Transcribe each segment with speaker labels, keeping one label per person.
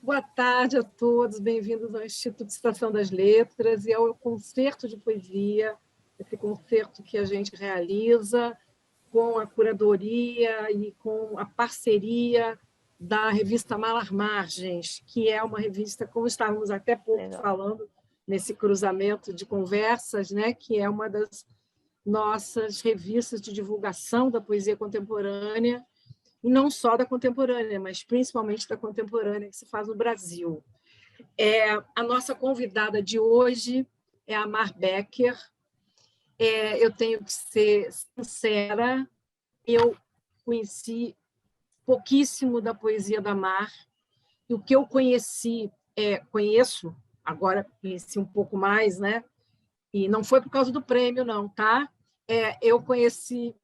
Speaker 1: Boa tarde a todos, bem-vindos ao Instituto Estação das Letras e ao concerto de poesia, esse concerto que a gente realiza com a curadoria e com a parceria da revista Malar Margens, que é uma revista, como estávamos até pouco falando, nesse cruzamento de conversas, né, que é uma das nossas revistas de divulgação da poesia contemporânea, e não só da contemporânea, mas principalmente da contemporânea que se faz no Brasil. A nossa convidada de hoje é a Mar Becker. Eu tenho que ser sincera, eu conheci pouquíssimo da poesia da Mar, e o que eu conheço, agora conheci um pouco mais, né? E não foi por causa do prêmio, não, tá? Eu conheci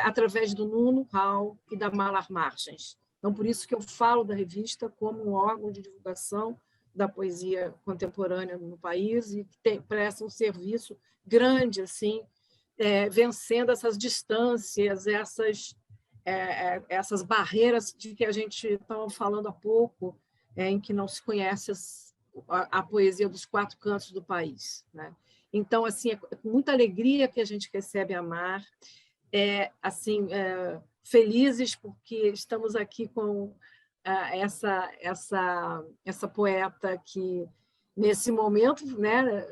Speaker 1: através do Nuno Hall e da Malar Margens. Então, por isso que eu falo da revista como um órgão de divulgação da poesia contemporânea no país e que presta um serviço grande, assim, vencendo essas distâncias, essas barreiras de que a gente estava falando há pouco, em que não se conhece a poesia dos quatro cantos do país, né? Então, assim, é com muita alegria que a gente recebe a Mar, felizes porque estamos aqui com essa poeta que, nesse momento, né,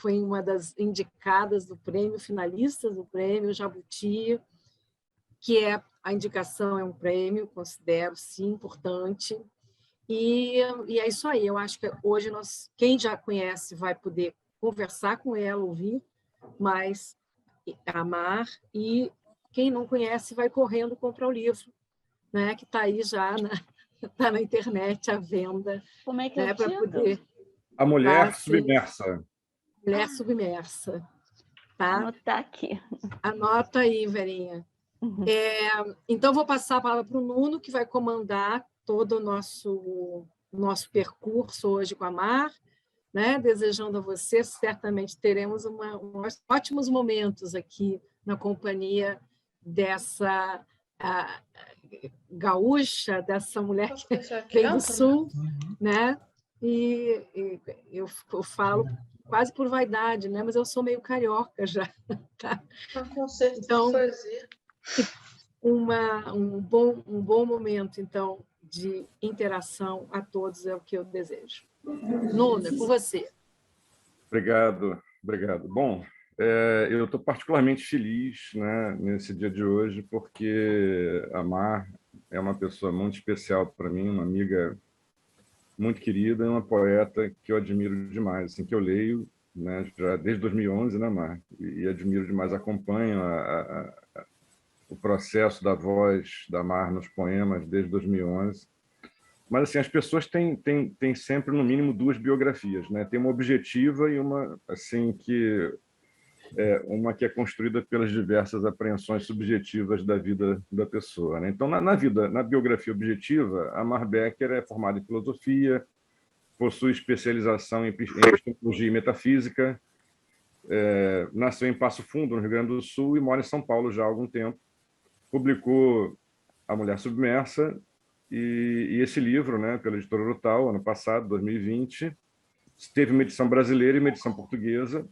Speaker 1: foi uma das indicadas do prêmio, finalistas do prêmio Jabuti, que a indicação é um prêmio, considero, sim, importante. E é isso aí, eu acho que hoje quem já conhece vai poder conversar com ela, ouvir, mas amar, e quem não conhece vai correndo comprar o livro, né, que está aí já, tá na internet à venda.
Speaker 2: Como é que é o
Speaker 1: para
Speaker 2: título?
Speaker 1: poder...
Speaker 3: A Mulher Submersa.
Speaker 1: Mulher Submersa. Tá?
Speaker 2: Anotar aqui.
Speaker 1: Anota aí, Verinha. Então, vou passar a palavra para o Nuno, que vai comandar todo o nosso percurso hoje com a Mar, né? Desejando a você, certamente teremos ótimos momentos aqui na companhia dessa gaúcha, dessa mulher que vem do Sul, né? E eu falo quase por vaidade, né? Mas eu sou meio carioca já. Tá? Então, um bom momento, então, de interação a todos é o que eu desejo. Nuno, é com você.
Speaker 3: Obrigado. Bom, eu estou particularmente feliz, né, nesse dia de hoje, porque a Mar é uma pessoa muito especial para mim, uma amiga muito querida, uma poeta que eu admiro demais, assim, que eu leio, né, já desde 2011, né, Mar? E admiro demais, acompanho o processo da voz da Mar nos poemas desde 2011. Mas assim, as pessoas têm sempre, no mínimo, duas biografias, né? Tem uma objetiva e uma assim uma que é construída pelas diversas apreensões subjetivas da vida da pessoa, né? Então, na biografia objetiva, a Mar Becker é formada em filosofia, possui especialização em epistemologia e metafísica, nasceu em Passo Fundo, no Rio Grande do Sul, e mora em São Paulo já há algum tempo. Publicou A Mulher Submersa, e esse livro, né, pela editora Urutau, ano passado, 2020, teve uma edição brasileira e uma edição portuguesa,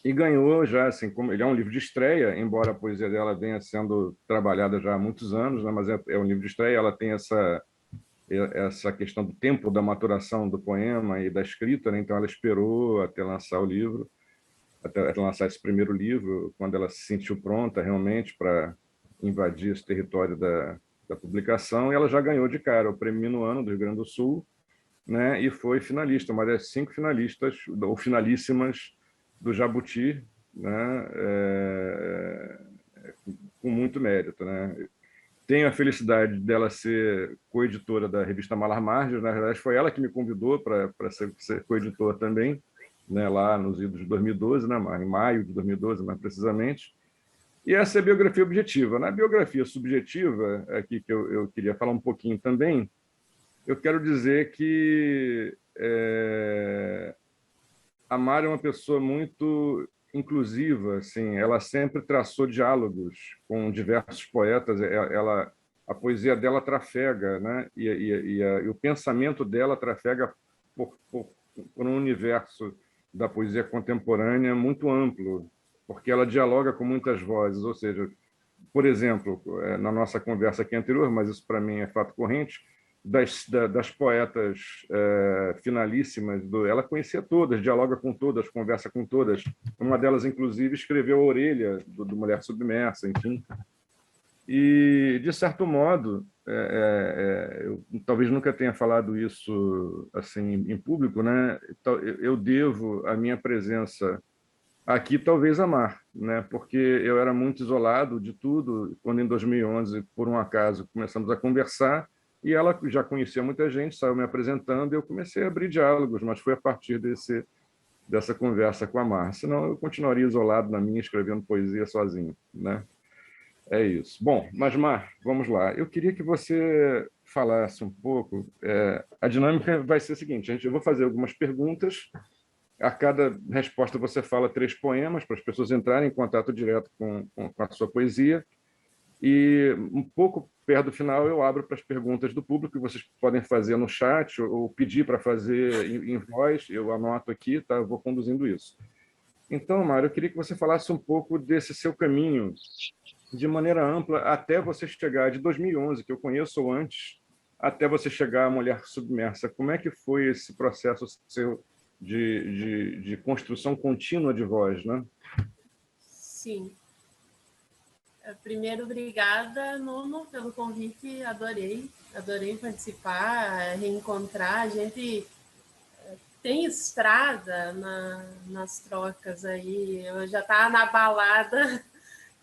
Speaker 3: e ganhou já, assim, como ele é um livro de estreia, embora a poesia dela venha sendo trabalhada já há muitos anos, né, mas é um livro de estreia, ela tem essa questão do tempo da maturação do poema e da escrita, né, então ela esperou até lançar o livro, até lançar esse primeiro livro, quando ela se sentiu pronta realmente para invadir esse território da publicação, e ela já ganhou de cara o Prêmio Minuano do Rio Grande do Sul, né, e foi finalista, uma das 5 finalistas, ou finalíssimas, do Jabuti, né, com muito mérito, né. Tenho a felicidade dela ser coeditora da revista Malar Margens, na verdade foi ela que me convidou para ser coeditor também, né, lá nos idos de 2012, né, em maio de 2012, mais precisamente. E essa é a biografia objetiva. Na biografia subjetiva, aqui que eu queria falar um pouquinho também, eu quero dizer que a Mara é uma pessoa muito inclusiva, assim, ela sempre traçou diálogos com diversos poetas, ela a poesia dela trafega, né? E o pensamento dela trafega por um universo da poesia contemporânea muito amplo, porque ela dialoga com muitas vozes, ou seja, por exemplo, na nossa conversa aqui anterior, mas isso para mim é fato corrente, das poetas finalíssimas, ela conhecia todas, dialoga com todas, conversa com todas. Uma delas, inclusive, escreveu A Orelha, do Mulher Submersa, enfim. E, de certo modo, eu talvez nunca tenha falado isso assim em público, né? Eu devo a minha presença aqui talvez a Mar, né? Porque eu era muito isolado de tudo, quando em 2011, por um acaso, começamos a conversar e ela já conhecia muita gente, saiu me apresentando e eu comecei a abrir diálogos, mas foi a partir dessa conversa com a Mar. Senão eu continuaria isolado na minha, escrevendo poesia sozinho, né? É isso. Bom, mas Mar, vamos lá. Eu queria que você falasse um pouco. A dinâmica vai ser a seguinte: eu vou fazer algumas perguntas. A cada resposta você fala 3 poemas para as pessoas entrarem em contato direto com a sua poesia. E um pouco perto do final eu abro para as perguntas do público que vocês podem fazer no chat ou pedir para fazer em voz. Eu anoto aqui, tá? Eu vou conduzindo isso. Então, Mário, eu queria que você falasse um pouco desse seu caminho de maneira ampla até você chegar de 2011, que eu conheço ou antes, até você chegar à Mulher Submersa. Como é que foi esse processo seu de construção contínua de voz, né?
Speaker 2: Sim. Primeiro, obrigada, Nuno, pelo convite. Adorei participar, reencontrar. A gente tem estrada nas trocas aí. Eu já estava na balada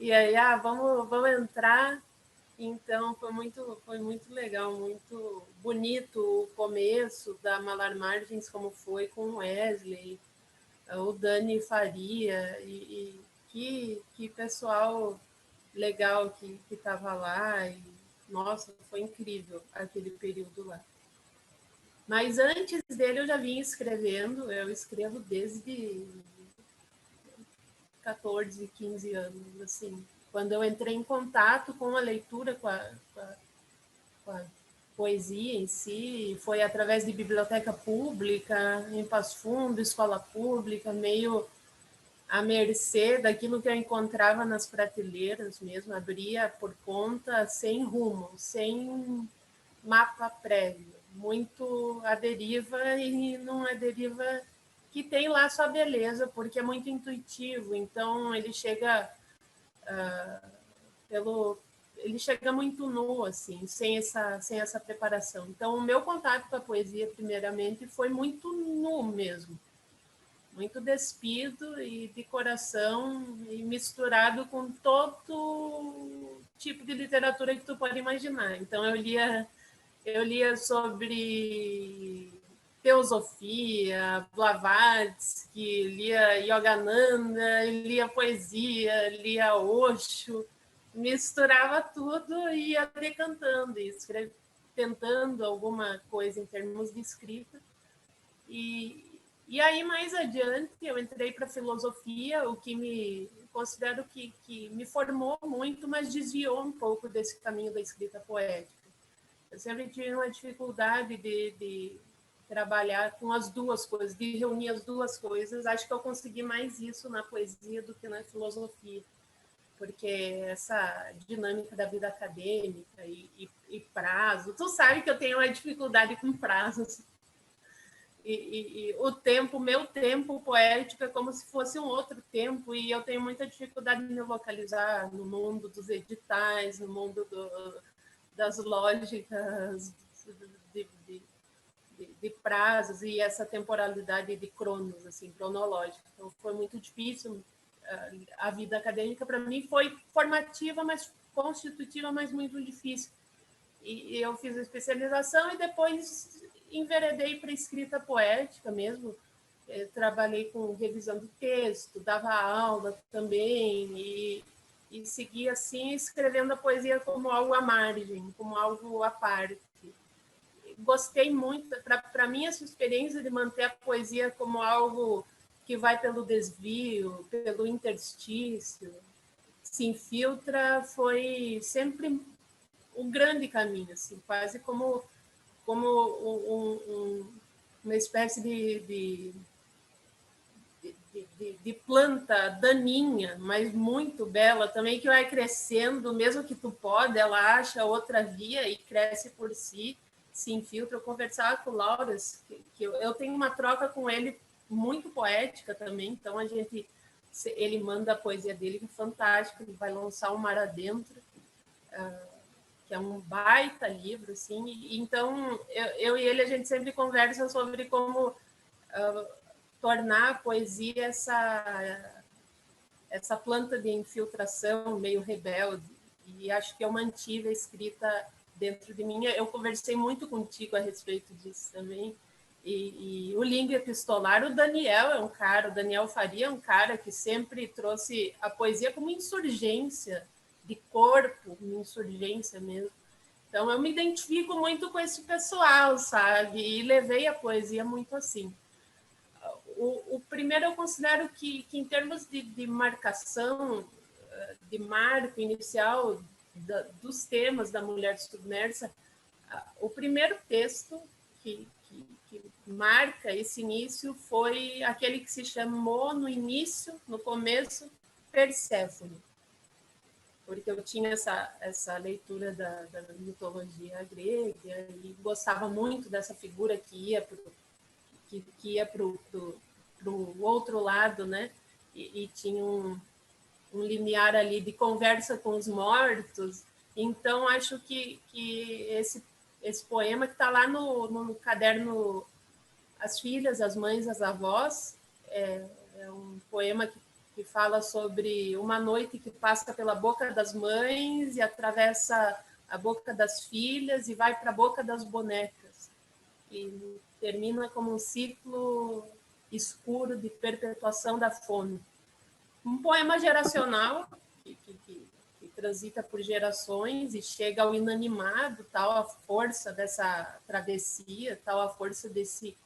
Speaker 2: e aí, vamos entrar. Então, foi muito legal, muito bonito o começo da Malar Margens, como foi com o Wesley, o Dani Faria, e que pessoal legal que estava lá. E, nossa, foi incrível aquele período lá. Mas antes dele eu já vinha escrevendo, eu escrevo desde 14, 15 anos, assim. Quando eu entrei em contato com a leitura, com a poesia em si, foi através de biblioteca pública, em Passo Fundo, escola pública, meio à mercê daquilo que eu encontrava nas prateleiras mesmo, abria por conta, sem rumo, sem mapa prévio, muito à deriva, e não é deriva que tem lá sua beleza, porque é muito intuitivo, então ele chega ele chega muito nu, assim, sem essa preparação. Então, o meu contato com a poesia, primeiramente, foi muito nu mesmo, muito despido e de coração, e misturado com todo tipo de literatura que tu pode imaginar. Então, eu lia sobre teosofia, Blavatsky, lia Yogananda, lia poesia, lia Osho, misturava tudo e ia decantando, tentando alguma coisa em termos de escrita. E aí, mais adiante, eu entrei para filosofia, o que considero que me formou muito, mas desviou um pouco desse caminho da escrita poética. Eu sempre tive uma dificuldade de trabalhar com as duas coisas, de reunir as duas coisas. Acho que eu consegui mais isso na poesia do que na filosofia, porque essa dinâmica da vida acadêmica e prazo. Tu sabe que eu tenho uma dificuldade com prazos. E o tempo, meu tempo poético é como se fosse um outro tempo, e eu tenho muita dificuldade de me localizar no mundo dos editais, no mundo das lógicas de prazos e essa temporalidade de cronos, assim, cronológica. Então, foi muito difícil. A vida acadêmica, para mim, foi formativa, mas constitutiva, mas muito difícil. E eu fiz a especialização e depois enveredei para escrita poética mesmo. Trabalhei com revisão de texto, dava aula também, e segui assim, escrevendo a poesia como algo à margem, como algo à parte. Gostei muito, para mim, essa experiência de manter a poesia como algo que vai pelo desvio, pelo interstício, se infiltra, foi sempre o grande caminho, assim, quase como uma espécie de planta daninha, mas muito bela também, que vai crescendo, mesmo que tu pode, ela acha outra via e cresce por si, se infiltra. Eu conversava com o Lauras, que eu tenho uma troca com ele muito poética também, então ele manda a poesia dele, que é fantástica, ele vai lançar o Mar Adentro, que é um baita livro, assim, e, então eu e ele, a gente sempre conversa sobre como tornar a poesia essa planta de infiltração meio rebelde, e acho que eu mantive a escrita dentro de mim. Eu conversei muito contigo a respeito disso também, e o língua epistolar, o Daniel Faria é um cara que sempre trouxe a poesia como insurgência de corpo, uma insurgência mesmo. Então eu me identifico muito com esse pessoal, sabe? E levei a poesia muito assim. O primeiro, eu considero que em termos de marcação, de marco inicial dos temas da mulher submersa, o primeiro texto que marca esse início foi aquele que se chamou no começo, Perséfone, porque eu tinha essa leitura da mitologia grega e gostava muito dessa figura que ia para o outro lado, né? E tinha um limiar ali de conversa com os mortos. Então, acho que esse poema que está lá no caderno As Filhas, as Mães, as Avós, é um poema que fala sobre uma noite que passa pela boca das mães e atravessa a boca das filhas e vai para a boca das bonecas. E termina como um ciclo escuro de perpetuação da fome. Um poema geracional que transita por gerações e chega ao inanimado, tal a força dessa travessia, tal a força desse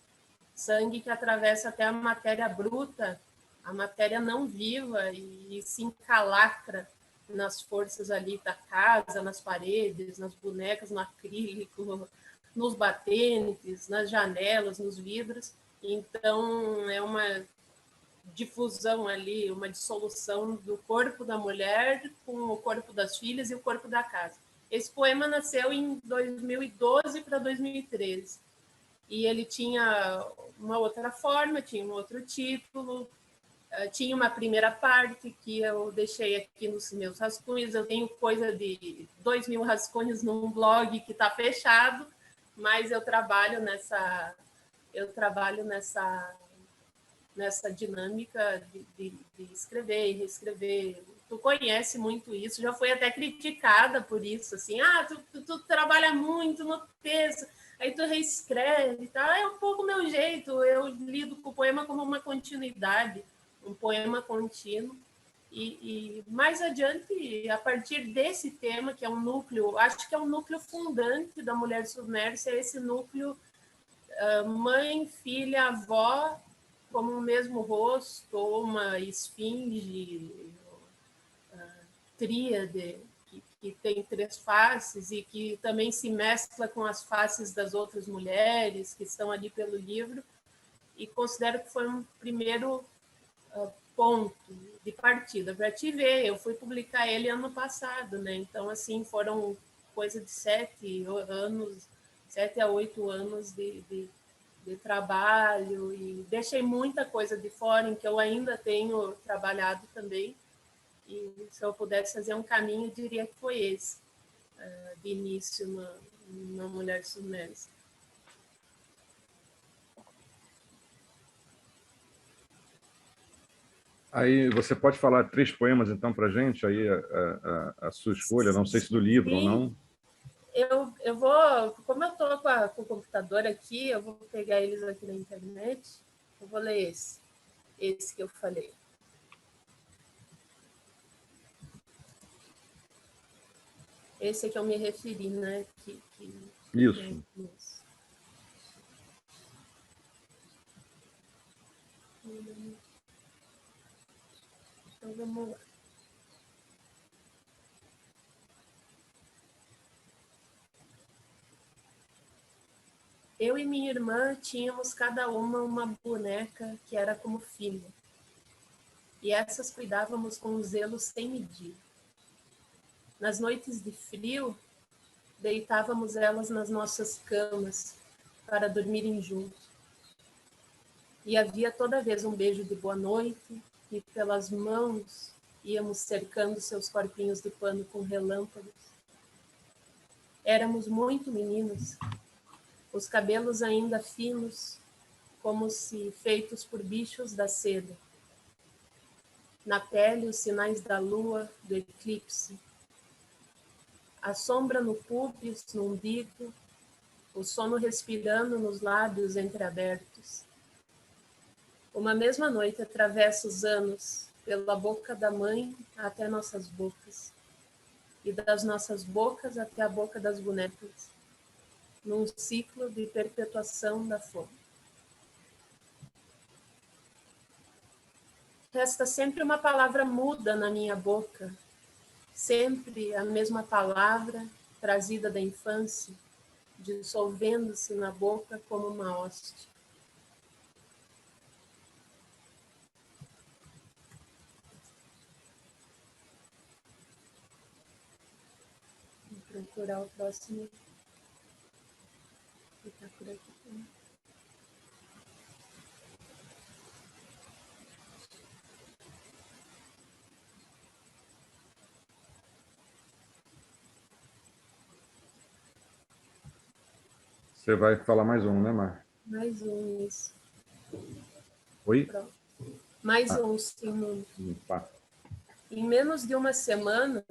Speaker 2: sangue que atravessa até a matéria bruta, a matéria não viva, e se encalacra nas forças ali da casa, nas paredes, nas bonecas, no acrílico, nos batentes, nas janelas, nos vidros. Então, é uma difusão ali, uma dissolução do corpo da mulher com o corpo das filhas e o corpo da casa. Esse poema nasceu em 2012 para 2013. E ele tinha uma outra forma, tinha um outro título, tinha uma primeira parte que eu deixei aqui nos meus rascunhos. Eu tenho coisa de 2.000 rascunhos num blog que está fechado, mas eu trabalho nessa dinâmica de escrever e reescrever. Tu conhece muito isso, já foi até criticada por isso, assim, tu trabalha muito no texto, aí tu reescreve e tal. É um pouco o meu jeito, eu lido com o poema como uma continuidade, um poema contínuo. E mais adiante, a partir desse tema, que é um núcleo, acho que é um núcleo fundante da mulher submersa, é esse núcleo mãe, filha, avó, como um mesmo rosto, ou uma esfinge, tríade, que tem 3 faces e que também se mescla com as faces das outras mulheres que estão ali pelo livro, e considero que foi um primeiro ponto de partida. Para te ver, eu fui publicar ele ano passado, né? Então, assim, foram coisa de 7 a 8 anos de trabalho, e deixei muita coisa de fora em que eu ainda tenho trabalhado também. E se eu pudesse fazer um caminho, diria que foi esse, de início na Mulher Submersa.
Speaker 3: Aí você pode falar 3 poemas, então, para a gente, aí a sua escolha, não sei se do livro ou não.
Speaker 2: Eu vou, como eu estou com o computador aqui, eu vou pegar eles aqui na internet, eu vou ler esse que eu falei. Esse é que eu me referi, né?
Speaker 3: Isso.
Speaker 2: Então, vamos lá. Eu e minha irmã tínhamos cada uma boneca que era como filha. E essas cuidávamos com um zelo sem medida. Nas noites de frio, deitávamos elas nas nossas camas para dormirem juntos. E havia toda vez um beijo de boa noite e pelas mãos íamos cercando seus corpinhos de pano com relâmpagos. Éramos muito meninos, os cabelos ainda finos, como se feitos por bichos da seda. Na pele, os sinais da lua, do eclipse. A sombra no pubis, no umbigo, o sono respirando nos lábios entreabertos. Uma mesma noite atravessa os anos, pela boca da mãe até nossas bocas, e das nossas bocas até a boca das bonecas, num ciclo de perpetuação da fome. Resta sempre uma palavra muda na minha boca, sempre a mesma palavra trazida da infância, dissolvendo-se na boca como uma hóstia. Vou procurar o próximo. Que está por aqui também.
Speaker 3: Você vai falar mais um, né, Mar?
Speaker 2: Mais um, isso.
Speaker 3: Oi?
Speaker 2: Pronto. Mais um, sim.
Speaker 3: Tá.
Speaker 2: Em menos de uma semana,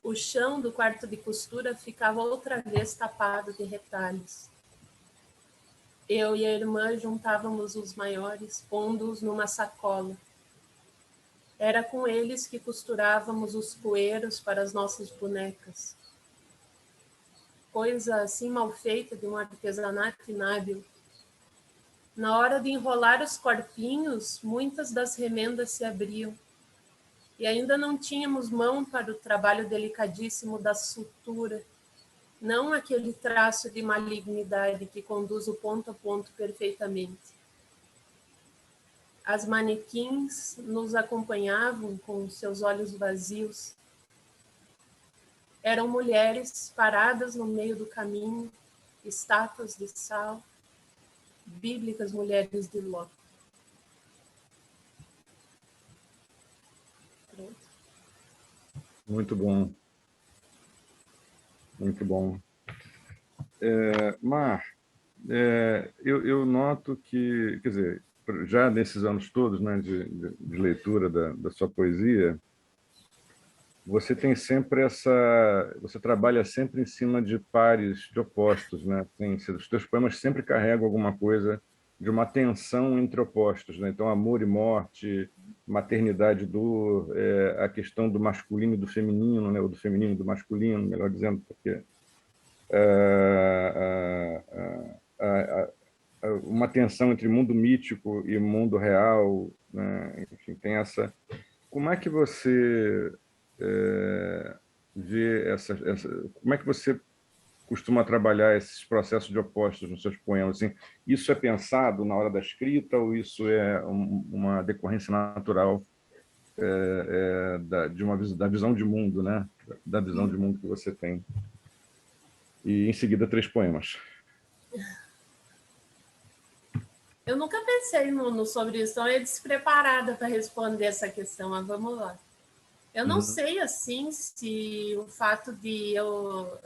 Speaker 2: o chão do quarto de costura ficava outra vez tapado de retalhos. Eu e a irmã juntávamos os maiores, pondo-os numa sacola. Era com eles que costurávamos os poeiros para as nossas bonecas. Coisa assim mal feita de um artesanato inábil. Na hora de enrolar os corpinhos, muitas das remendas se abriam. E ainda não tínhamos mão para o trabalho delicadíssimo da sutura, não aquele traço de malignidade que conduz o ponto a ponto perfeitamente. As manequins nos acompanhavam com seus olhos vazios. Eram mulheres paradas no meio do caminho, estátuas de sal, bíblicas mulheres de Ló. Pronto.
Speaker 3: Muito bom. Muito bom. Mar, eu noto que, quer dizer, já nesses anos todos, né, de leitura da sua poesia, você tem sempre você trabalha sempre em cima de pares, de opostos, né? Os teus poemas sempre carregam alguma coisa de uma tensão entre opostos, né? Então, amor e morte, maternidade e dor, a questão do masculino e do feminino, né? Ou do feminino e do masculino, melhor dizendo, porque uma tensão entre mundo mítico e mundo real, né? Enfim, tem essa. Como é que você vê como é que você costuma trabalhar esses processos de opostos nos seus poemas? Assim, isso é pensado na hora da escrita ou isso é uma decorrência natural da visão de mundo, né? Da visão de mundo que você tem? E em seguida 3 poemas.
Speaker 2: Eu nunca pensei sobre isso, então eu despreparada para responder essa questão, mas vamos lá. Eu não sei, assim, se o fato de eu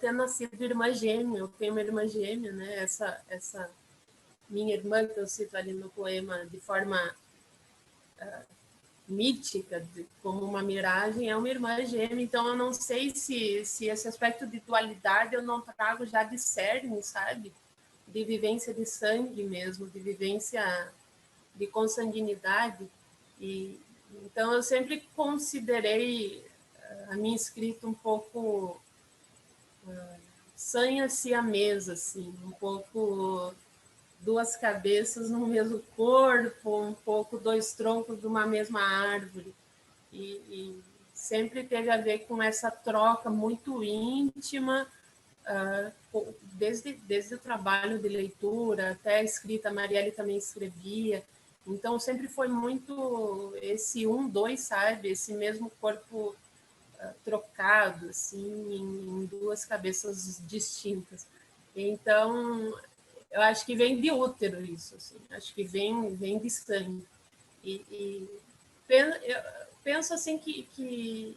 Speaker 2: ter nascido irmã gêmea, eu tenho uma irmã gêmea, né? Essa minha irmã que eu cito ali no poema de forma mítica, como uma miragem, é uma irmã gêmea, então eu não sei se esse aspecto de dualidade eu não trago já de cerne, sabe? De vivência de sangue mesmo, de vivência de consanguinidade. E então eu sempre considerei a minha escrita um pouco sanha siamesa, assim, um pouco 2 cabeças no mesmo corpo, um pouco 2 troncos de uma mesma árvore. E sempre teve a ver com essa troca muito íntima desde o trabalho de leitura até a escrita, a Marielle também escrevia, então sempre foi muito esse dois, sabe? Esse mesmo corpo trocado, assim, em duas cabeças distintas. Então, eu acho que vem de útero isso, assim, acho que vem de sangue. E eu penso assim que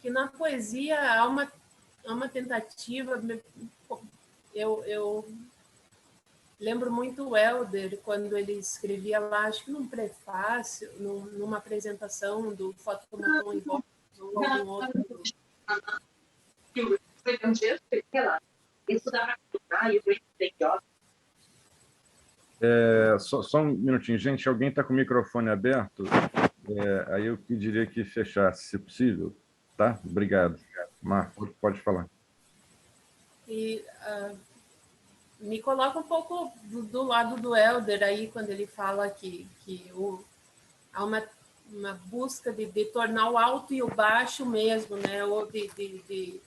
Speaker 2: na poesia há uma tentativa. Eu lembro muito o Helder, quando ele escrevia lá, acho que num prefácio, numa apresentação do Fotomoton e Voz, ou algum outro.
Speaker 3: Só um minutinho, gente. Alguém está com o microfone aberto? Aí eu pediria que fechasse, se possível. Tá? Obrigado. Marco, pode falar.
Speaker 2: E me coloca um pouco do lado do Helder aí, quando ele fala que há uma busca de tornar o alto e o baixo mesmo, né? Ou de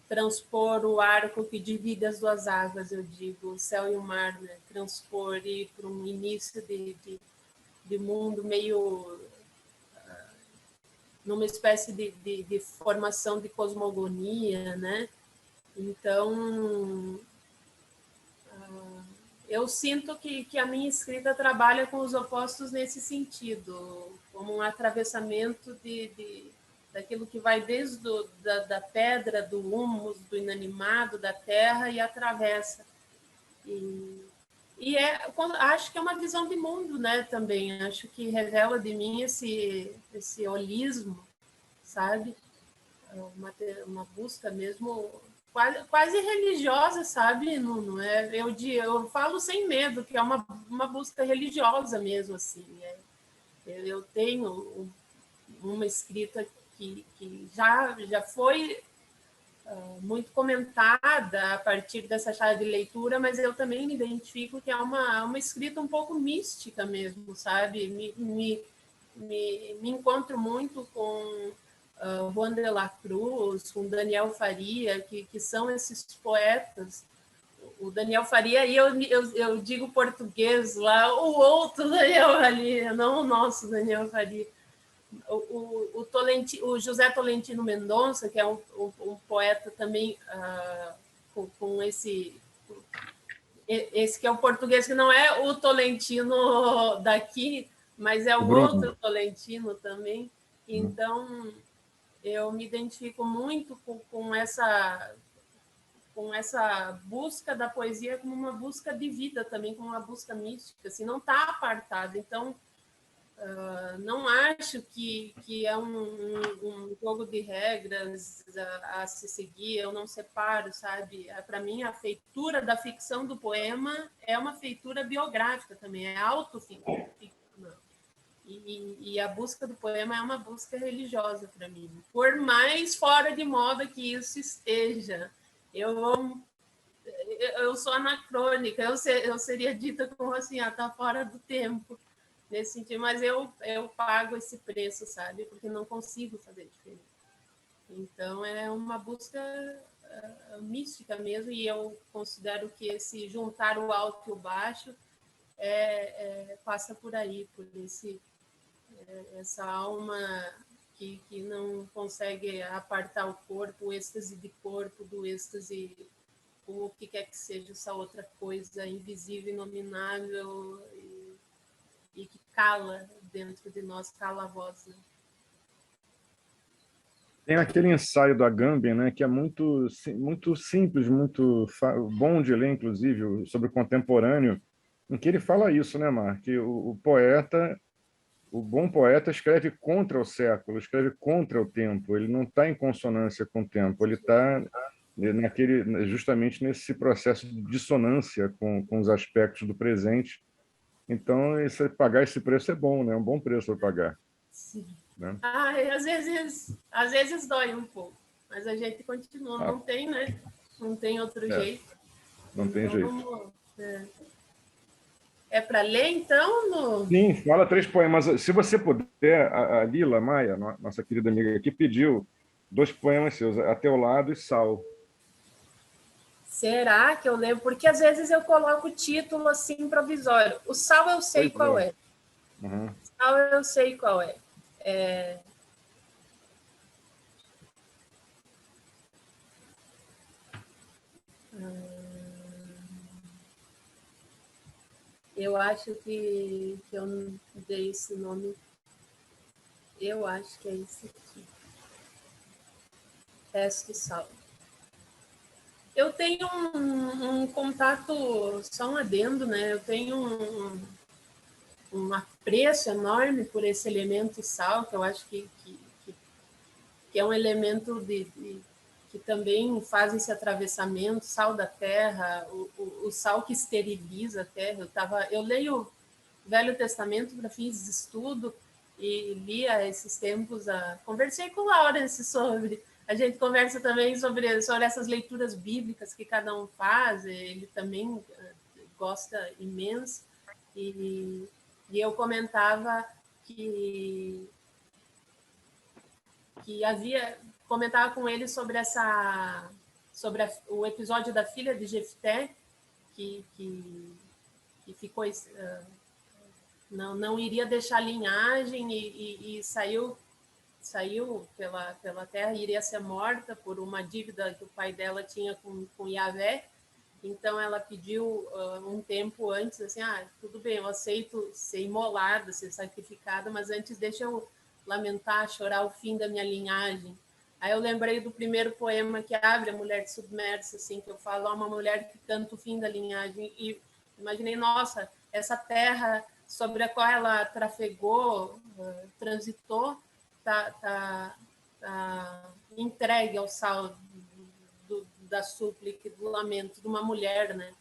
Speaker 2: transpor o arco que divide as duas águas, eu digo, o céu e o mar, né? Transpor e ir para um início de mundo meio numa espécie de formação de cosmogonia, né? Então, eu sinto que a minha escrita trabalha com os opostos nesse sentido, como um atravessamento daquilo que vai desde da pedra, do humus, do inanimado, da terra, e atravessa. Acho que é uma visão de mundo, né, também. Acho que revela de mim esse holismo, sabe? Uma busca mesmo quase religiosa, sabe? Não é, eu falo sem medo, que é uma busca religiosa mesmo, assim. Eu tenho uma escrita que já foi muito comentada a partir dessa chave de leitura, mas eu também me identifico que é uma escrita um pouco mística mesmo, sabe? Me encontro muito com Juan de la Cruz, com Daniel Faria, que são esses poetas. O Daniel Faria, e eu digo português lá, o outro Daniel Faria, não o nosso Daniel Faria. O José Tolentino Mendonça, que é um poeta também com esse que é o português, que não é o Tolentino daqui, mas é o outro Tolentino também. Então, eu me identifico muito com essa busca da poesia como uma busca de vida também, como uma busca mística, assim, não está apartada. Então, não acho que é um jogo de regras a se seguir, eu não separo, sabe? Para mim, a feitura da ficção do poema é uma feitura biográfica também, é autoficcional. E a busca do poema é uma busca religiosa para mim. Por mais fora de moda que isso esteja, eu sou anacrônica, eu seria dita como assim, tá fora do tempo. Nesse sentido, mas eu pago esse preço, sabe? Porque não consigo fazer diferente. Então, é uma busca mística mesmo, e eu considero que esse juntar o alto e o baixo passa por aí, por essa alma que não consegue apartar o corpo, o êxtase de corpo do êxtase, ou o que quer que seja essa outra coisa invisível, inominável, e que cala dentro de nós, cala a voz. Né?
Speaker 3: Tem aquele ensaio do Agamben, né, que é muito simples, muito bom de ler, inclusive, sobre o contemporâneo, em que ele fala isso, né, Mar? Que o bom poeta escreve contra o século, escreve contra o tempo, ele não está em consonância com o tempo, ele está justamente nesse processo de dissonância com os aspectos do presente. Então, pagar esse preço é bom, né? É um bom preço para pagar.
Speaker 2: Sim.
Speaker 3: Né?
Speaker 2: Às vezes dói um pouco, mas a gente continua. Não tem, né? Não tem outro jeito.
Speaker 3: Não tem jeito.
Speaker 2: É para ler, então? No...
Speaker 3: Sim, fala 3 poemas. Se você puder, a Lila Maia, nossa querida amiga aqui, pediu 2 poemas seus, A Teu Lado e Sal.
Speaker 2: Será que eu lembro? Porque às vezes eu coloco o título assim provisório. O Sal eu sei qual é.
Speaker 3: Uhum.
Speaker 2: O Sal eu sei qual é. Eu acho que eu não dei esse nome. Eu acho que é esse aqui. Resto Sal. Eu tenho um contato, só um adendo, né? Eu tenho um apreço enorme por esse elemento sal, que eu acho que é um elemento que também faz esse atravessamento, sal da terra, o sal que esteriliza a terra. Eu leio o Velho Testamento para fins de estudo e li há esses tempos, conversei com o Laurence sobre, a gente conversa também sobre essas leituras bíblicas que cada um faz, ele também gosta imenso, e eu comentava que comentava com ele sobre o episódio da filha de Jefté, que ficou não iria deixar linhagem e saiu pela terra, iria ser morta por uma dívida que o pai dela tinha com Yahvé. Então ela pediu um tempo antes, assim, tudo bem, eu aceito ser imolada, ser sacrificada, mas antes deixa eu lamentar, chorar o fim da minha linhagem. Aí eu lembrei do primeiro poema que abre a Mulher Submersa, assim, que eu falo, uma mulher que canta o fim da linhagem, e imaginei, nossa, essa terra sobre a qual ela trafegou, transitou, tá entregue ao sal da súplica, do lamento de uma mulher, né?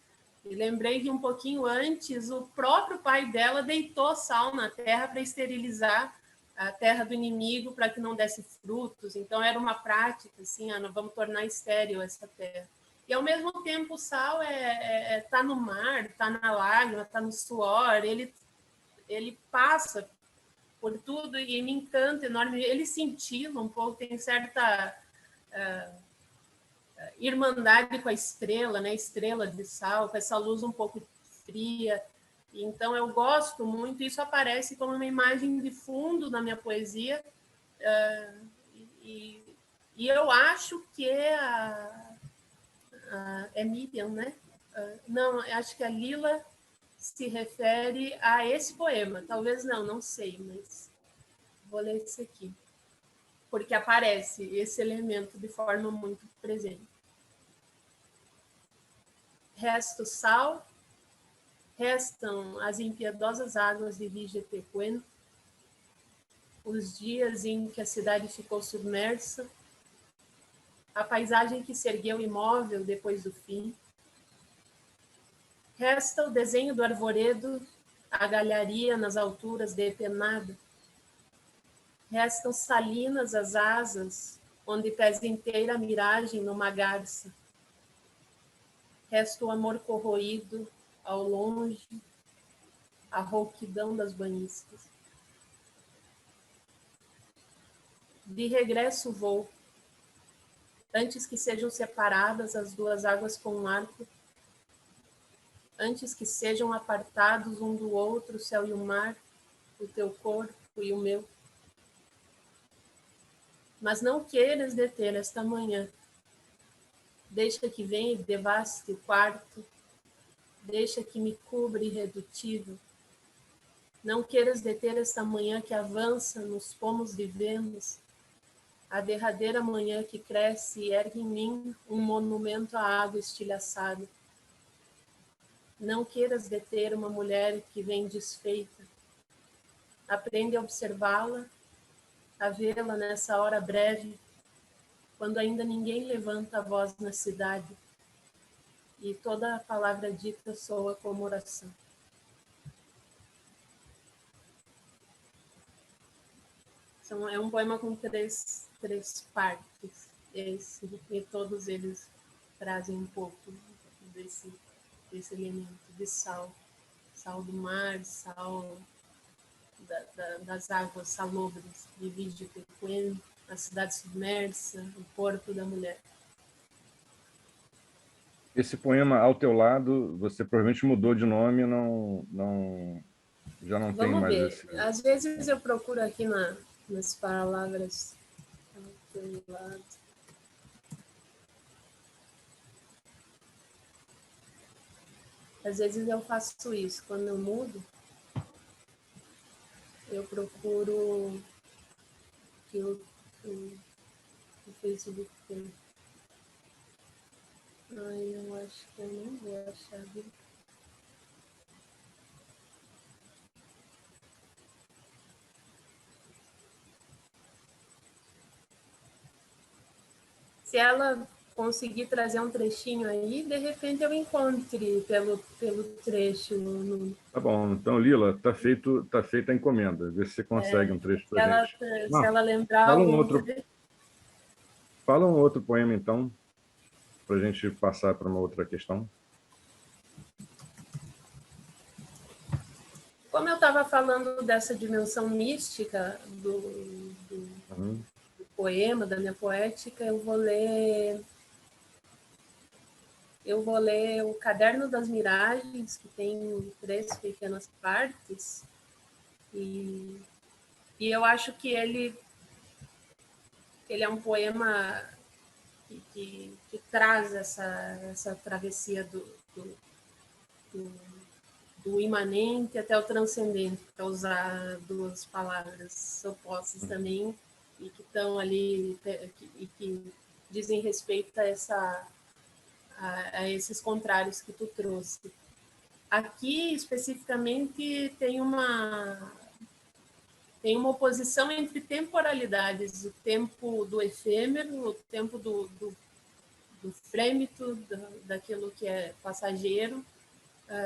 Speaker 2: E lembrei que um pouquinho antes o próprio pai dela deitou sal na terra para esterilizar a terra do inimigo, para que não desse frutos. Então era uma prática assim, nós vamos tornar estéril essa terra. E ao mesmo tempo o sal tá no mar, tá na lágrima, tá no suor, ele passa por tudo e me encanta enorme. Ele cintila um pouco, tem certa irmandade com a estrela, né? Estrela de sal, com essa luz um pouco fria. Então eu gosto muito, isso aparece como uma imagem de fundo na minha poesia, e eu acho que é Miriam, né? Não, acho que a Lila se refere a esse poema. Talvez não sei, mas vou ler esse aqui, porque aparece esse elemento de forma muito presente. Resta o sal, restam as impiedosas águas de Vigetequen, os dias em que a cidade ficou submersa, a paisagem que se ergueu imóvel depois do fim. Resta o desenho do arvoredo, a galharia nas alturas depenada. Restam salinas as asas, onde pesa inteira a miragem numa garça. Resta o amor corroído, ao longe, a rouquidão das banhistas. De regresso vou, antes que sejam separadas as duas águas com um arco, antes que sejam apartados um do outro o céu e o mar, o teu corpo e o meu. Mas não queiras deter esta manhã. Deixa que venha e devaste o quarto, deixa que me cubra irredutível. Não queiras deter esta manhã que avança nos pomos de Vênus, a derradeira manhã que cresce e ergue em mim um monumento à água estilhaçada. Não queiras deter uma mulher que vem desfeita. Aprende a observá-la, a vê-la nessa hora breve, quando ainda ninguém levanta a voz na cidade e toda a palavra dita soa como oração. É um poema com três partes, e todos eles trazem um pouco desse elemento de sal do mar, sal das águas salobras de Vigetequen, a cidade submersa, o corpo da mulher.
Speaker 3: Esse poema Ao Teu Lado, você provavelmente mudou de nome, já não tem
Speaker 2: Vamos
Speaker 3: mais
Speaker 2: ver.
Speaker 3: esse...
Speaker 2: Às vezes eu procuro aqui nas palavras ao teu lado. Às vezes eu faço isso. Quando eu mudo, eu procuro que o Facebook tem. Ai, eu acho que eu não vou achar. Viu? Se ela conseguir trazer um trechinho aí, de repente eu encontre pelo trecho.
Speaker 3: Tá bom, então, Lila, tá feita a encomenda. Vê se você consegue um trecho para gente.
Speaker 2: Se ela lembrar
Speaker 3: Fala
Speaker 2: algum trecho.
Speaker 3: fala um outro poema, então, para a gente passar para uma outra questão.
Speaker 2: Como eu estava falando dessa dimensão mística
Speaker 3: Uhum.
Speaker 2: do poema, da minha poética, eu vou ler o Caderno das Miragens, que tem 3 pequenas partes, e eu acho que ele é um poema que traz essa travessia do, do imanente até o transcendente, para usar 2 palavras opostas também, e que estão ali, e que dizem respeito a esses contrários que tu trouxe. Aqui, especificamente, tem uma oposição entre temporalidades, o tempo do efêmero, o tempo do frêmito, daquilo que é passageiro,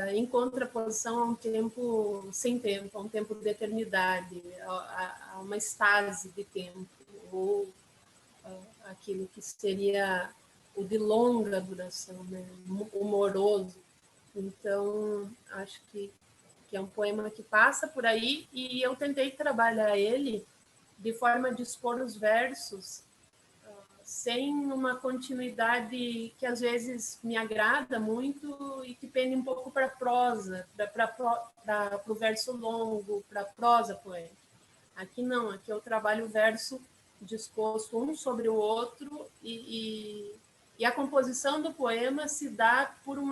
Speaker 2: em contraposição a um tempo sem tempo, a um tempo de eternidade, a uma estase de tempo, ou aquilo que seria o de longa duração, né? O moroso. Então, acho que é um poema que passa por aí, e eu tentei trabalhar ele de forma de expor os versos sem uma continuidade que às vezes me agrada muito e que pende um pouco para a prosa, para o verso longo, para a prosa poética. Aqui não, aqui eu trabalho o verso disposto um sobre o outro, e a composição do poema se dá por um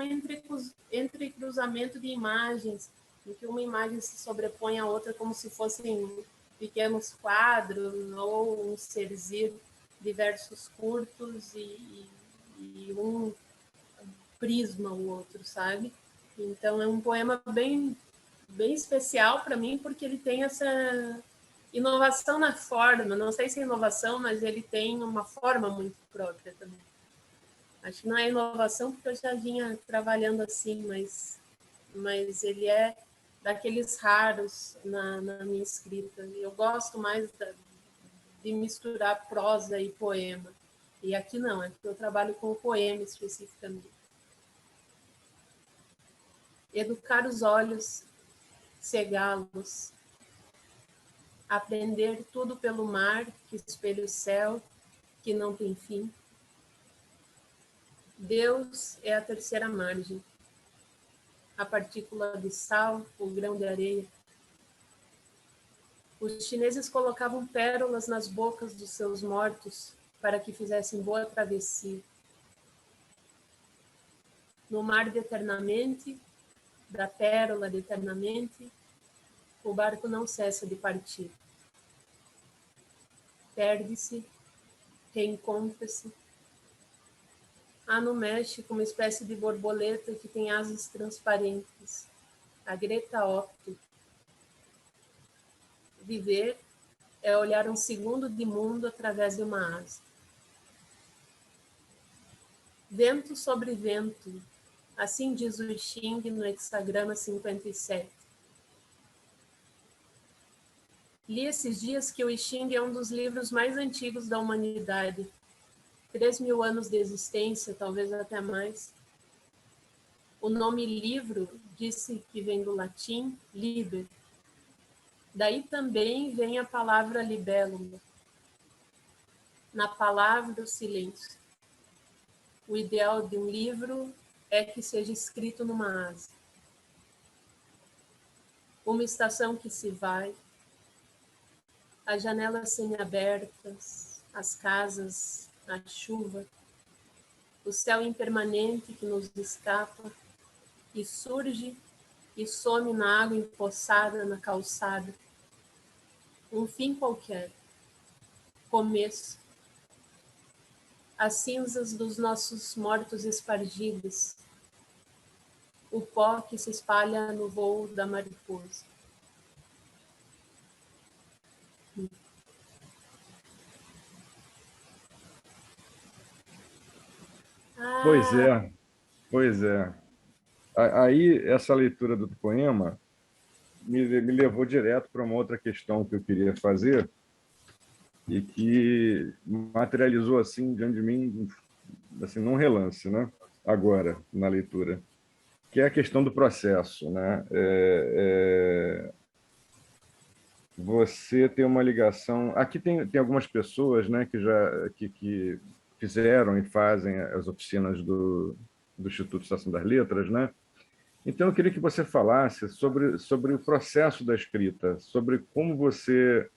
Speaker 2: entrecruzamento de imagens, em que uma imagem se sobrepõe à outra como se fossem pequenos quadros ou um serzir de versos curtos, e um prisma o outro, sabe? Então é um poema bem especial para mim, porque ele tem essa inovação na forma. Não sei se é inovação, mas ele tem uma forma muito própria também. Acho que não é inovação, porque eu já vinha trabalhando assim, mas ele é daqueles raros na minha escrita. Eu gosto mais de misturar prosa e poema. E aqui não, aqui eu trabalho com o poema especificamente. Educar os olhos, cegá-los, aprender tudo pelo mar que espelha o céu, que não tem fim. Deus é a terceira margem, a partícula de sal, o grão de areia. Os chineses colocavam pérolas nas bocas dos seus mortos para que fizessem boa travessia. No mar de eternamente, da pérola de eternamente, o barco não cessa de partir. Perde-se, reencontra-se. Há no México uma espécie de borboleta que tem asas transparentes, a Greta Octo. Viver é olhar um segundo de mundo através de uma asa. Vento sobre vento, assim diz o Xing no hexagrama 57. Li esses dias que o I Ching é um dos livros mais antigos da humanidade. 3.000 anos de existência, talvez até mais. O nome livro disse que vem do latim liber. Daí também vem a palavra libellum. Na palavra, o silêncio. O ideal de um livro é que seja escrito numa asa. Uma estação que se vai, as janelas semiabertas, as casas, a chuva, o céu impermanente que nos escapa e surge e some na água empoçada na calçada. Um fim qualquer, começo. As cinzas dos nossos mortos espargidos, o pó que se espalha no voo da mariposa.
Speaker 3: Pois é, pois é. Aí, essa leitura do poema me levou direto para uma outra questão que eu queria fazer e que materializou assim diante de mim, assim, num relance, né? Agora, na leitura, que é a questão do processo, né? Você tem uma ligação... Aqui tem algumas pessoas, né, que fizeram e fazem as oficinas do Instituto Estação das Letras, né? Então, eu queria que você falasse sobre o processo da escrita, sobre como você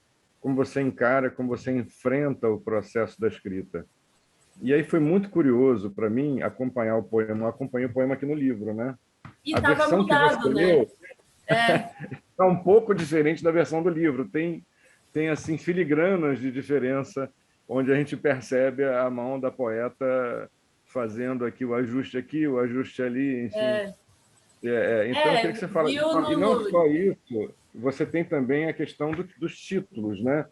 Speaker 3: encara, como você enfrenta o processo da escrita. E aí foi muito curioso para mim acompanhar o poema. Eu acompanhei o poema aqui no livro, né?
Speaker 2: E
Speaker 3: A
Speaker 2: estava
Speaker 3: versão que você
Speaker 2: mudado, né?
Speaker 3: leu está um pouco diferente da versão do livro. Tem assim filigranas de diferença, onde a gente percebe a mão da poeta fazendo aqui, o ajuste ali, enfim. Então, eu queria que você falasse.
Speaker 2: Viu
Speaker 3: E não
Speaker 2: no...
Speaker 3: só isso, você tem também a questão dos títulos, né?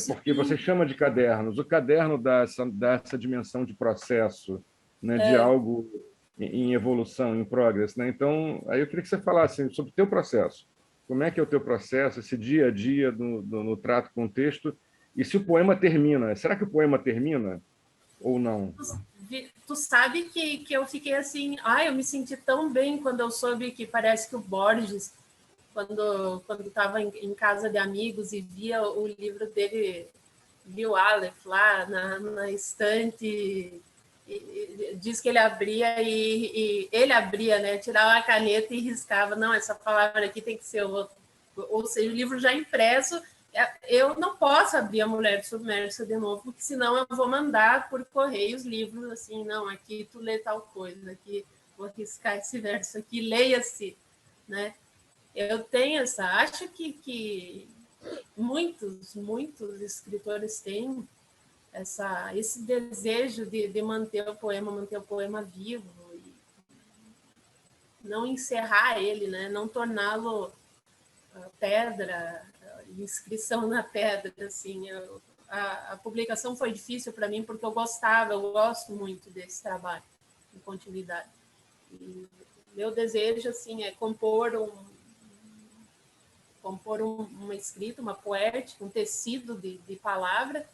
Speaker 3: Porque você chama de cadernos. O caderno dá essa dimensão de processo, né? De algo em evolução, em progress, né? Então, aí eu queria que você falasse sobre o teu processo. Como é que é o teu processo, esse dia a dia no trato com o texto? E se o poema termina, será que o poema termina ou não?
Speaker 2: Tu sabe que eu fiquei assim, eu me senti tão bem quando eu soube que parece que o Borges, quando estava em casa de amigos e via o livro dele, via o Aleph lá na estante, diz que ele abria e ele abria, né? Tirava a caneta e riscava, não, essa palavra aqui tem que ser outra. Ou seja, o livro já impresso, eu não posso abrir A Mulher Submersa de novo, porque senão eu vou mandar por correio os livros assim, não, aqui tu lê tal coisa, aqui vou riscar esse verso aqui, leia-se, né? Eu tenho acho que muitos escritores têm esse desejo de manter o poema vivo, e não encerrar ele, né? Não torná-lo pedra, inscrição na pedra, assim. A publicação foi difícil para mim porque eu gosto muito desse trabalho de continuidade. E meu desejo assim é compor uma escrita, uma poética, um tecido de palavras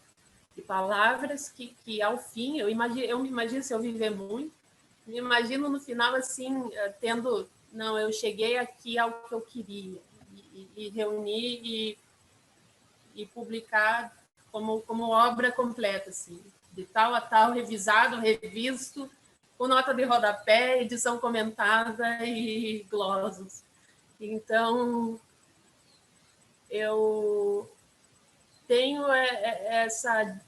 Speaker 2: que ao fim, eu me imagino se eu viver muito, me imagino no final assim, não, eu cheguei aqui ao que eu queria, e reunir e publicar como obra completa, assim, de tal a tal, revisado, revisto, com nota de rodapé, edição comentada e glosas. Então, eu tenho essa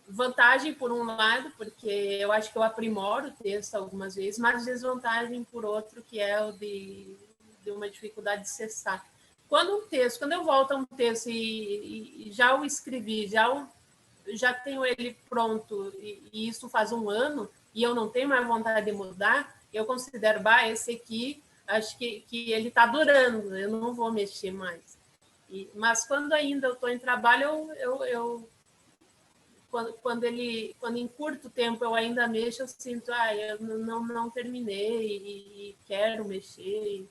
Speaker 2: vantagem por um lado, porque eu acho que eu aprimoro o texto algumas vezes, mas desvantagem por outro, que é o de uma dificuldade de cessar. Quando eu volto a um texto e já o escrevi, já tenho ele pronto, e isso faz um ano, e eu não tenho mais vontade de mudar, eu considero, esse aqui, acho que ele está durando, eu não vou mexer mais. Mas quando ainda eu estou em trabalho, quando em curto tempo eu ainda mexo, eu sinto, eu não terminei e quero mexer, e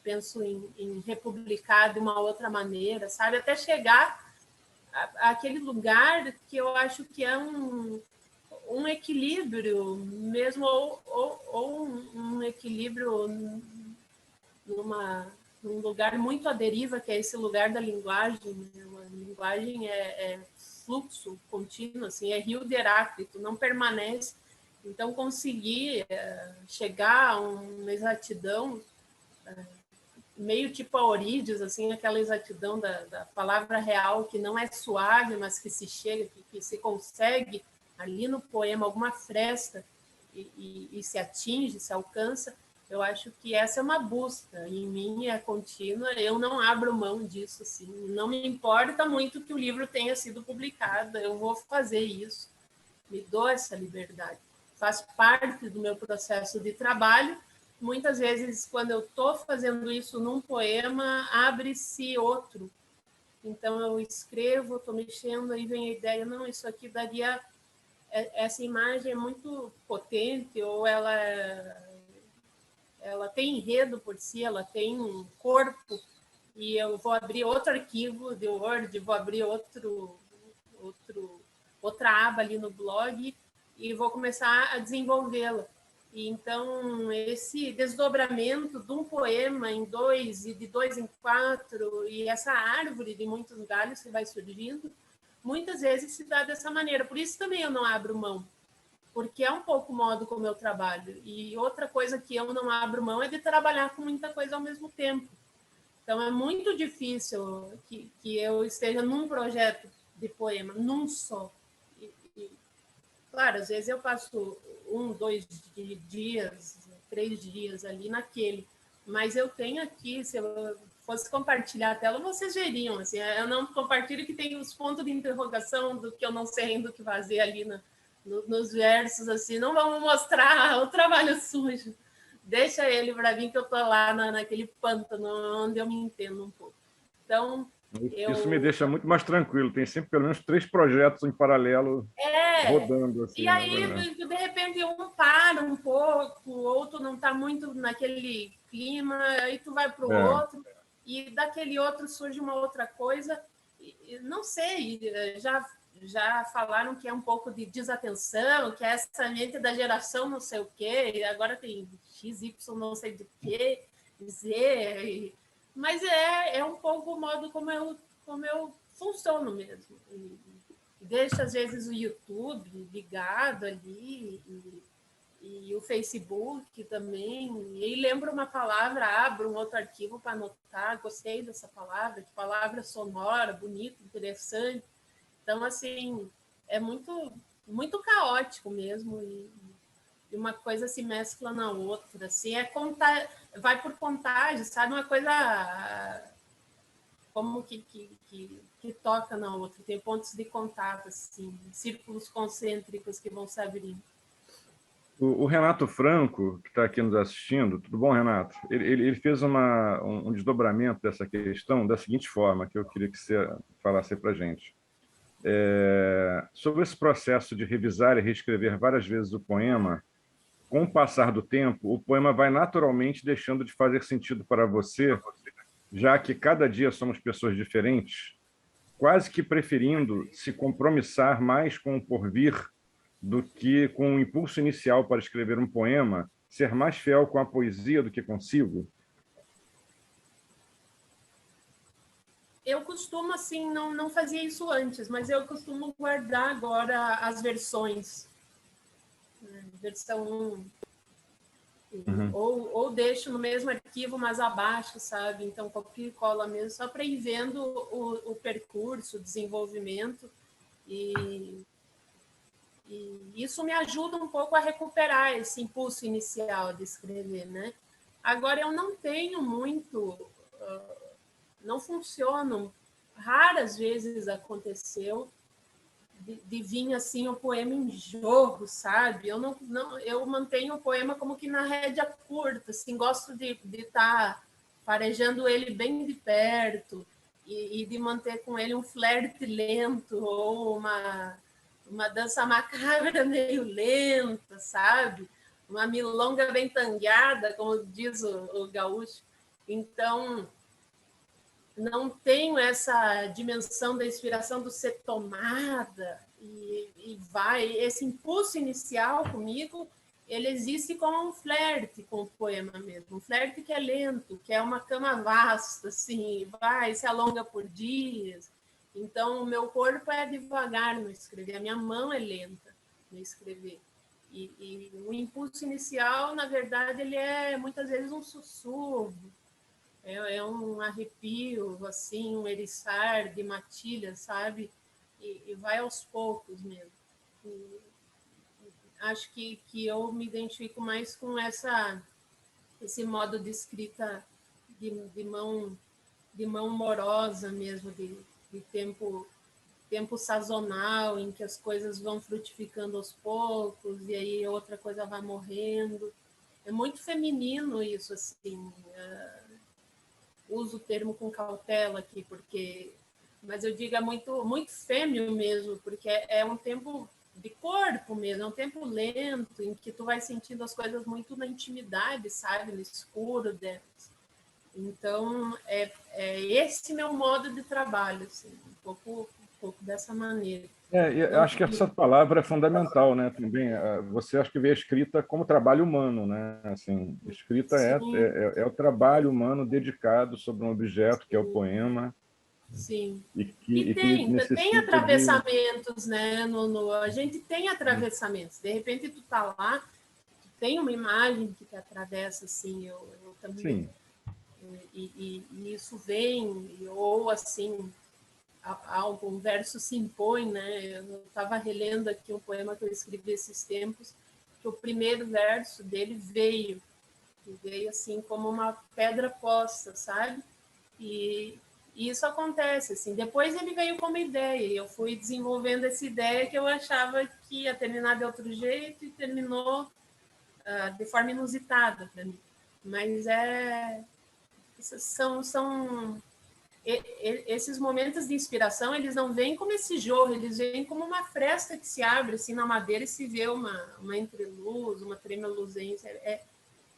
Speaker 2: penso em republicar de uma outra maneira, sabe? Até chegar àquele lugar que eu acho que é um equilíbrio mesmo, ou um equilíbrio num lugar muito à deriva, que é esse lugar da linguagem. A linguagem é fluxo contínuo, assim, é rio de Heráclito, não permanece Então, conseguir chegar a uma exatidão, meio tipo a Eurídice, assim, aquela exatidão da palavra real, que não é suave, mas que se chega, que se consegue ali no poema alguma fresta e se atinge, se alcança. Eu acho que essa é uma busca, em mim é contínua, eu não abro mão disso, assim, não me importa muito que o livro tenha sido publicado, eu vou fazer isso, me dou essa liberdade, faz parte do meu processo de trabalho. Muitas vezes, quando eu estou fazendo isso num poema, abre-se outro, então eu escrevo, estou mexendo, aí vem a ideia, não, isso aqui daria, essa imagem é muito potente, ou ela tem enredo por si, ela tem um corpo, e eu vou abrir outro arquivo de Word, vou abrir outra aba ali no blog e vou começar a desenvolvê-la. E então, esse desdobramento de um poema em 2 e de 2 em 4, e essa árvore de muitos galhos que vai surgindo, muitas vezes se dá dessa maneira. Por isso também eu não abro mão, porque é um pouco o modo como eu trabalho. E outra coisa que eu não abro mão é de trabalhar com muita coisa ao mesmo tempo. Então, é muito difícil que eu esteja num projeto de poema, num só. Claro, às vezes eu passo 1, 2 dias, 3 dias ali naquele, mas eu tenho aqui, se eu fosse compartilhar a tela, vocês veriam, assim, eu não compartilho que tem os pontos de interrogação do que eu não sei ainda o que fazer ali nos versos, assim, não vamos mostrar o trabalho sujo, deixa ele para mim que eu estou lá naquele pântano onde eu me entendo um pouco. Então,
Speaker 3: Isso me deixa muito mais tranquilo. Tem sempre pelo menos 3 projetos em paralelo rodando. Assim,
Speaker 2: e aí, de repente, um para um pouco, o outro não está muito naquele clima, aí tu vai para o outro, e daquele outro surge uma outra coisa. Não sei, já falaram que é um pouco de desatenção, que é essa mente da geração não sei o quê, agora tem XY não sei do quê, Z, mas é um pouco o modo como eu funciono mesmo. Deixo, às vezes, o YouTube ligado ali e o Facebook também. E aí lembro uma palavra, abro um outro arquivo para anotar, gostei dessa palavra, que palavra sonora, bonita, interessante. Então, assim, é muito, muito caótico mesmo e uma coisa se mescla na outra. Assim, vai por contagem, sabe? Uma coisa como que toca na outra, tem pontos de contato, assim, círculos concêntricos que vão se abrindo.
Speaker 3: O Renato Franco, que está aqui nos assistindo, tudo bom, Renato? Ele fez um desdobramento dessa questão da seguinte forma, que eu queria que você falasse para a gente. Sobre esse processo de revisar e reescrever várias vezes o poema, com o passar do tempo, o poema vai naturalmente deixando de fazer sentido para você, já que cada dia somos pessoas diferentes, quase que preferindo se compromissar mais com o porvir do que com o impulso inicial para escrever um poema, ser mais fiel com a poesia do que consigo?
Speaker 2: Eu costumo, assim, não fazia isso antes, mas eu costumo guardar agora as versões. Versão 1, ou deixo no mesmo arquivo, mas abaixo, sabe? Então, copio e cola mesmo, só para ir vendo o percurso, o desenvolvimento. E isso me ajuda um pouco a recuperar esse impulso inicial de escrever, né? Agora, eu não tenho muito... não funcionam. Raras vezes aconteceu de vir assim o poema em jogo, sabe? Eu mantenho o poema como que na rédea curta, assim, gosto de estar farejando ele bem de perto e de manter com ele um flerte lento ou uma dança macabra meio lenta, sabe? Uma milonga bem tangueada, como diz o gaúcho. Então, não tenho essa dimensão da inspiração do ser tomada e vai. Esse impulso inicial comigo, ele existe como um flerte com o poema mesmo, um flerte que é lento, que é uma cama vasta, assim, vai, se alonga por dias. Então, o meu corpo é devagar no escrever, a minha mão é lenta no escrever. E o impulso inicial, na verdade, ele é muitas vezes um sussurro, é um arrepio, assim, um eriçar de matilha, sabe? E vai aos poucos mesmo. E acho que eu me identifico mais com esse modo de escrita de mão morosa mesmo, de tempo sazonal, em que as coisas vão frutificando aos poucos, e aí outra coisa vai morrendo. É muito feminino isso, assim. Uso o termo com cautela aqui, mas eu digo é muito fêmeo mesmo, porque é um tempo de corpo mesmo, é um tempo lento, em que tu vai sentindo as coisas muito na intimidade, sabe? No escuro delas. Então, é esse meu modo de trabalho, assim, um pouco dessa maneira.
Speaker 3: Eu acho que essa palavra é fundamental, né? Também, você acha que vê a escrita como trabalho humano, né? Assim, escrita é o trabalho humano dedicado sobre um objeto que é o poema.
Speaker 2: Sim.
Speaker 3: E
Speaker 2: E
Speaker 3: que
Speaker 2: tem
Speaker 3: necessita
Speaker 2: atravessamentos, né? A gente tem atravessamentos. De repente tu tá lá, tu tem uma imagem que te atravessa, assim, eu também.
Speaker 3: Sim.
Speaker 2: E isso vem, ou assim, algum verso se impõe, né? Eu estava relendo aqui um poema que eu escrevi esses tempos, que o primeiro verso dele veio assim como uma pedra posta, sabe? E isso acontece, assim. Depois ele veio como ideia, e eu fui desenvolvendo essa ideia que eu achava que ia terminar de outro jeito e terminou de forma inusitada para mim. Mas são esses momentos de inspiração, eles não vêm como esse jorro, eles vêm como uma fresta que se abre assim na madeira e se vê uma entreluz, uma tremulosência.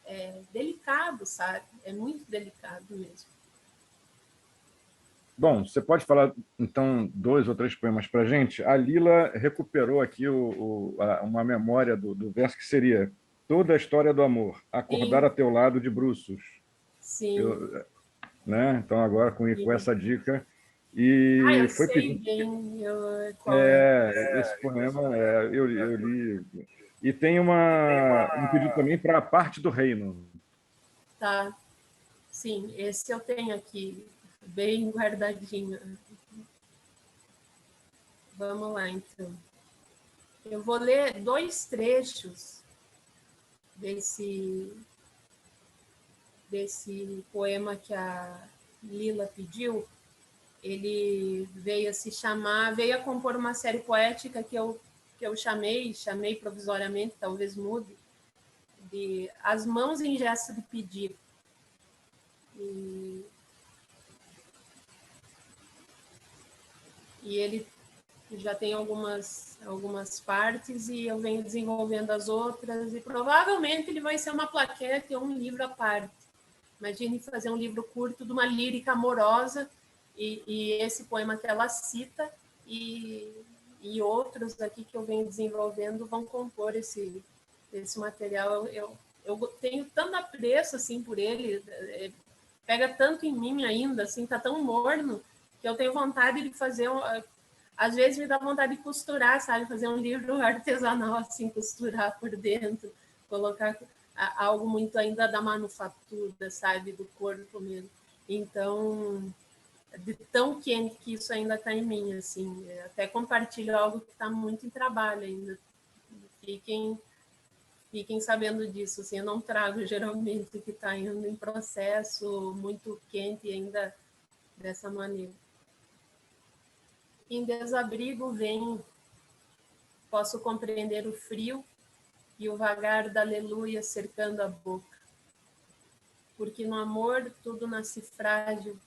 Speaker 2: É delicado, sabe? É muito delicado mesmo.
Speaker 3: Bom, você pode falar, então, 2 ou 3 poemas para a gente? A Lila recuperou aqui uma memória do verso que seria toda a história do amor, acordar
Speaker 2: Sim.
Speaker 3: a teu lado de bruços.
Speaker 2: Sim.
Speaker 3: Né? Então, agora, com essa dica.
Speaker 2: Eu
Speaker 3: E foi
Speaker 2: sei
Speaker 3: pedido.
Speaker 2: bem qual é.
Speaker 3: Esse poema eu li. E tem um pedido também para a parte do reino.
Speaker 2: Tá. Sim, esse eu tenho aqui, bem guardadinho. Vamos lá, então. Eu vou ler 2 trechos desse poema que a Lila pediu. Ele veio a compor uma série poética que eu chamei provisoriamente, talvez mude, de As Mãos em Gesto de Pedir. E ele já tem algumas partes e eu venho desenvolvendo as outras, e provavelmente ele vai ser uma plaquete ou um livro à parte. Imagine fazer um livro curto de uma lírica amorosa, e esse poema que ela cita e outros aqui que eu venho desenvolvendo vão compor esse material. Eu tenho tanto apreço assim por ele, pega tanto em mim ainda, assim, tá tão morno, que eu tenho vontade de fazer às vezes me dá vontade de costurar, sabe? Fazer um livro artesanal, assim, costurar por dentro, colocar algo muito ainda da manufatura, sabe? Do corpo mesmo. Então, de tão quente que isso ainda está em mim, assim. Até compartilho algo que está muito em trabalho ainda. Fiquem sabendo disso, assim. Eu não trago, geralmente, o que está indo em processo muito quente ainda dessa maneira. Em desabrigo venho, posso compreender o frio e o vagar da aleluia cercando a boca. Porque no amor tudo nasce frágil.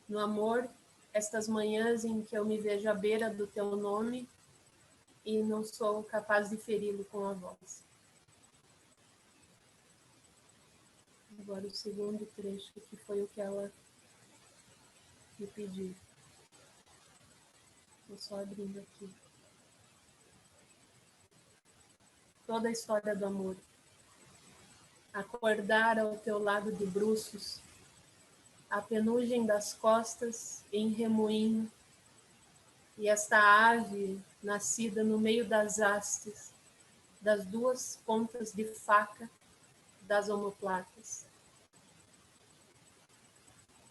Speaker 2: No amor, estas manhãs em que eu me vejo à beira do teu nome e não sou capaz de feri-lo com a voz. Agora o segundo trecho, que foi o que ela me pediu. Estou só abrindo aqui. Toda a história do amor. Acordar ao teu lado de bruços, a penugem das costas em remoinho, e esta ave nascida no meio das hastes, das duas pontas de faca das omoplatas.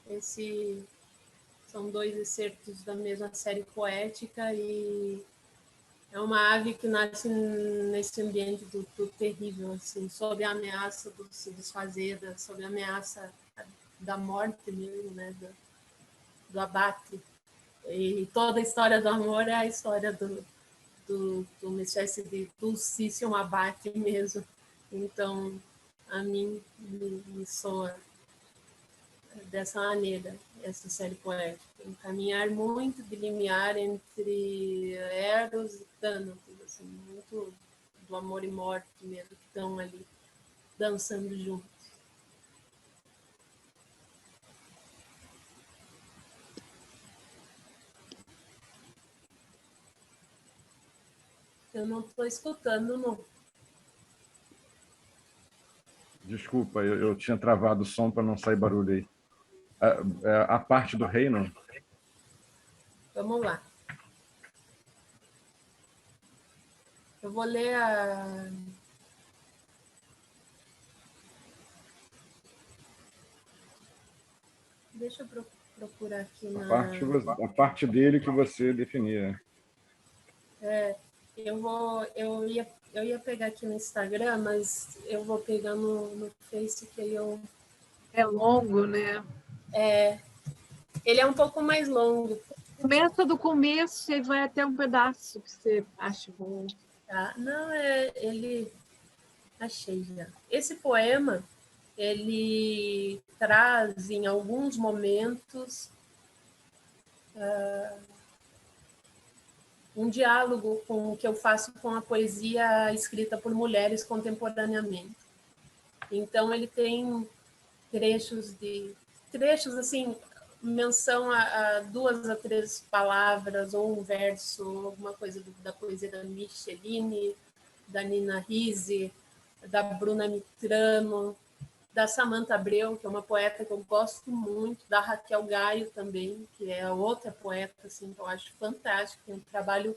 Speaker 2: Esses são 2 excertos da mesma série poética e é uma ave que nasce nesse ambiente do terrível, assim, sob a ameaça do se desfazer, sob a ameaça da morte mesmo, né, do abate. E toda a história do amor é a história de uma espécie de dulcíssimo abate mesmo. Então, a mim me soa dessa maneira essa série poética. Um caminhar muito de limiar entre Eros e Thanatos, assim, muito do amor e morte mesmo, que estão ali dançando juntos. Eu não estou escutando, não.
Speaker 3: Desculpa, eu tinha travado o som para não sair barulho aí. A parte do reino?
Speaker 2: Vamos lá. Eu vou ler a... Deixa eu procurar aqui na...
Speaker 3: A parte dele que você definia.
Speaker 2: Eu ia pegar aqui no Instagram, mas eu vou pegar no Face, que eu...
Speaker 1: É longo, né?
Speaker 2: Ele é um pouco mais longo.
Speaker 1: Começa do começo e vai até um pedaço que você acha bom.
Speaker 2: Tá? Não, ele... Achei já. Esse poema, ele traz em alguns momentos um diálogo com o que eu faço com a poesia escrita por mulheres contemporaneamente. Então ele tem trechos assim, menção a 2 a 3 palavras ou um verso, alguma coisa da poesia da Micheline, da Nina Risse, da Bruna Mitrano, da Samantha Abreu, que é uma poeta que eu gosto muito, da Raquel Gaio também, que é outra poeta assim, que eu acho fantástica, tem um trabalho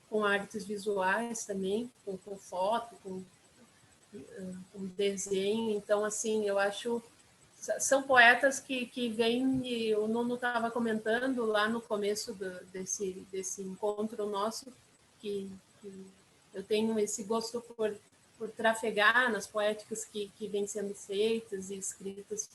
Speaker 2: com artes visuais também, com foto, com desenho. Então, assim, eu acho... São poetas que vêm, e o Nuno estava comentando lá no começo desse encontro nosso, que eu tenho esse gosto por trafegar nas poéticas que vêm sendo feitas e escritas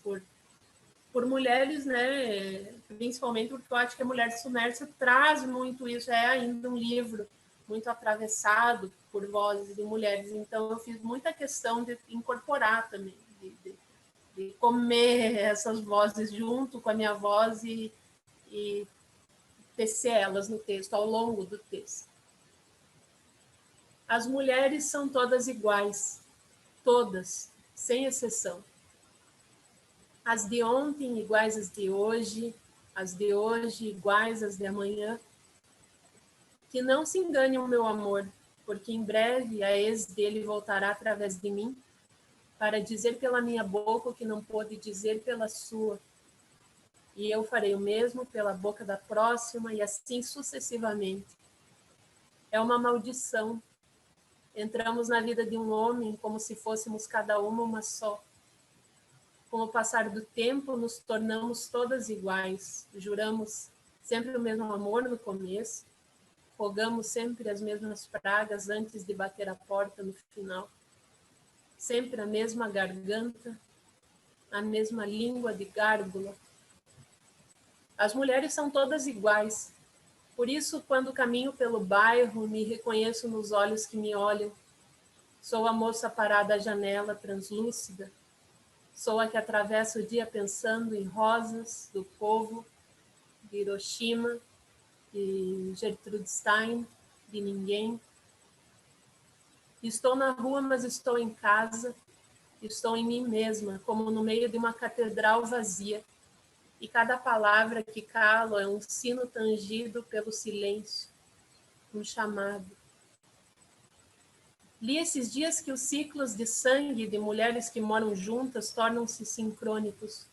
Speaker 2: por mulheres, né? Principalmente porque eu acho que a Mulher Submersa traz muito isso, é ainda um livro muito atravessado por vozes de mulheres, então eu fiz muita questão de incorporar também, de comer essas vozes junto com a minha voz e tecer elas no texto, ao longo do texto. As mulheres são todas iguais, todas, sem exceção. As de ontem iguais às de hoje, as de hoje iguais às de amanhã. Que não se engane o meu amor, porque em breve a ex dele voltará através de mim, para dizer pela minha boca o que não pôde dizer pela sua. E eu farei o mesmo pela boca da próxima, e assim sucessivamente. É uma maldição. Entramos na vida de um homem como se fôssemos cada uma só. Com o passar do tempo, nos tornamos todas iguais. Juramos sempre o mesmo amor no começo. Rogamos sempre as mesmas pragas antes de bater a porta no final. Sempre a mesma garganta, a mesma língua de gárgula. As mulheres são todas iguais. Por isso, quando caminho pelo bairro, me reconheço nos olhos que me olham. Sou a moça parada à janela, translúcida. Sou a que atravessa o dia pensando em rosas do povo, de Hiroshima, de Gertrude Stein, de ninguém. Estou na rua, mas estou em casa. Estou em mim mesma, como no meio de uma catedral vazia. E cada palavra que calo é um sino tangido pelo silêncio, um chamado. Li esses dias que os ciclos de sangue de mulheres que moram juntas tornam-se sincrônicos.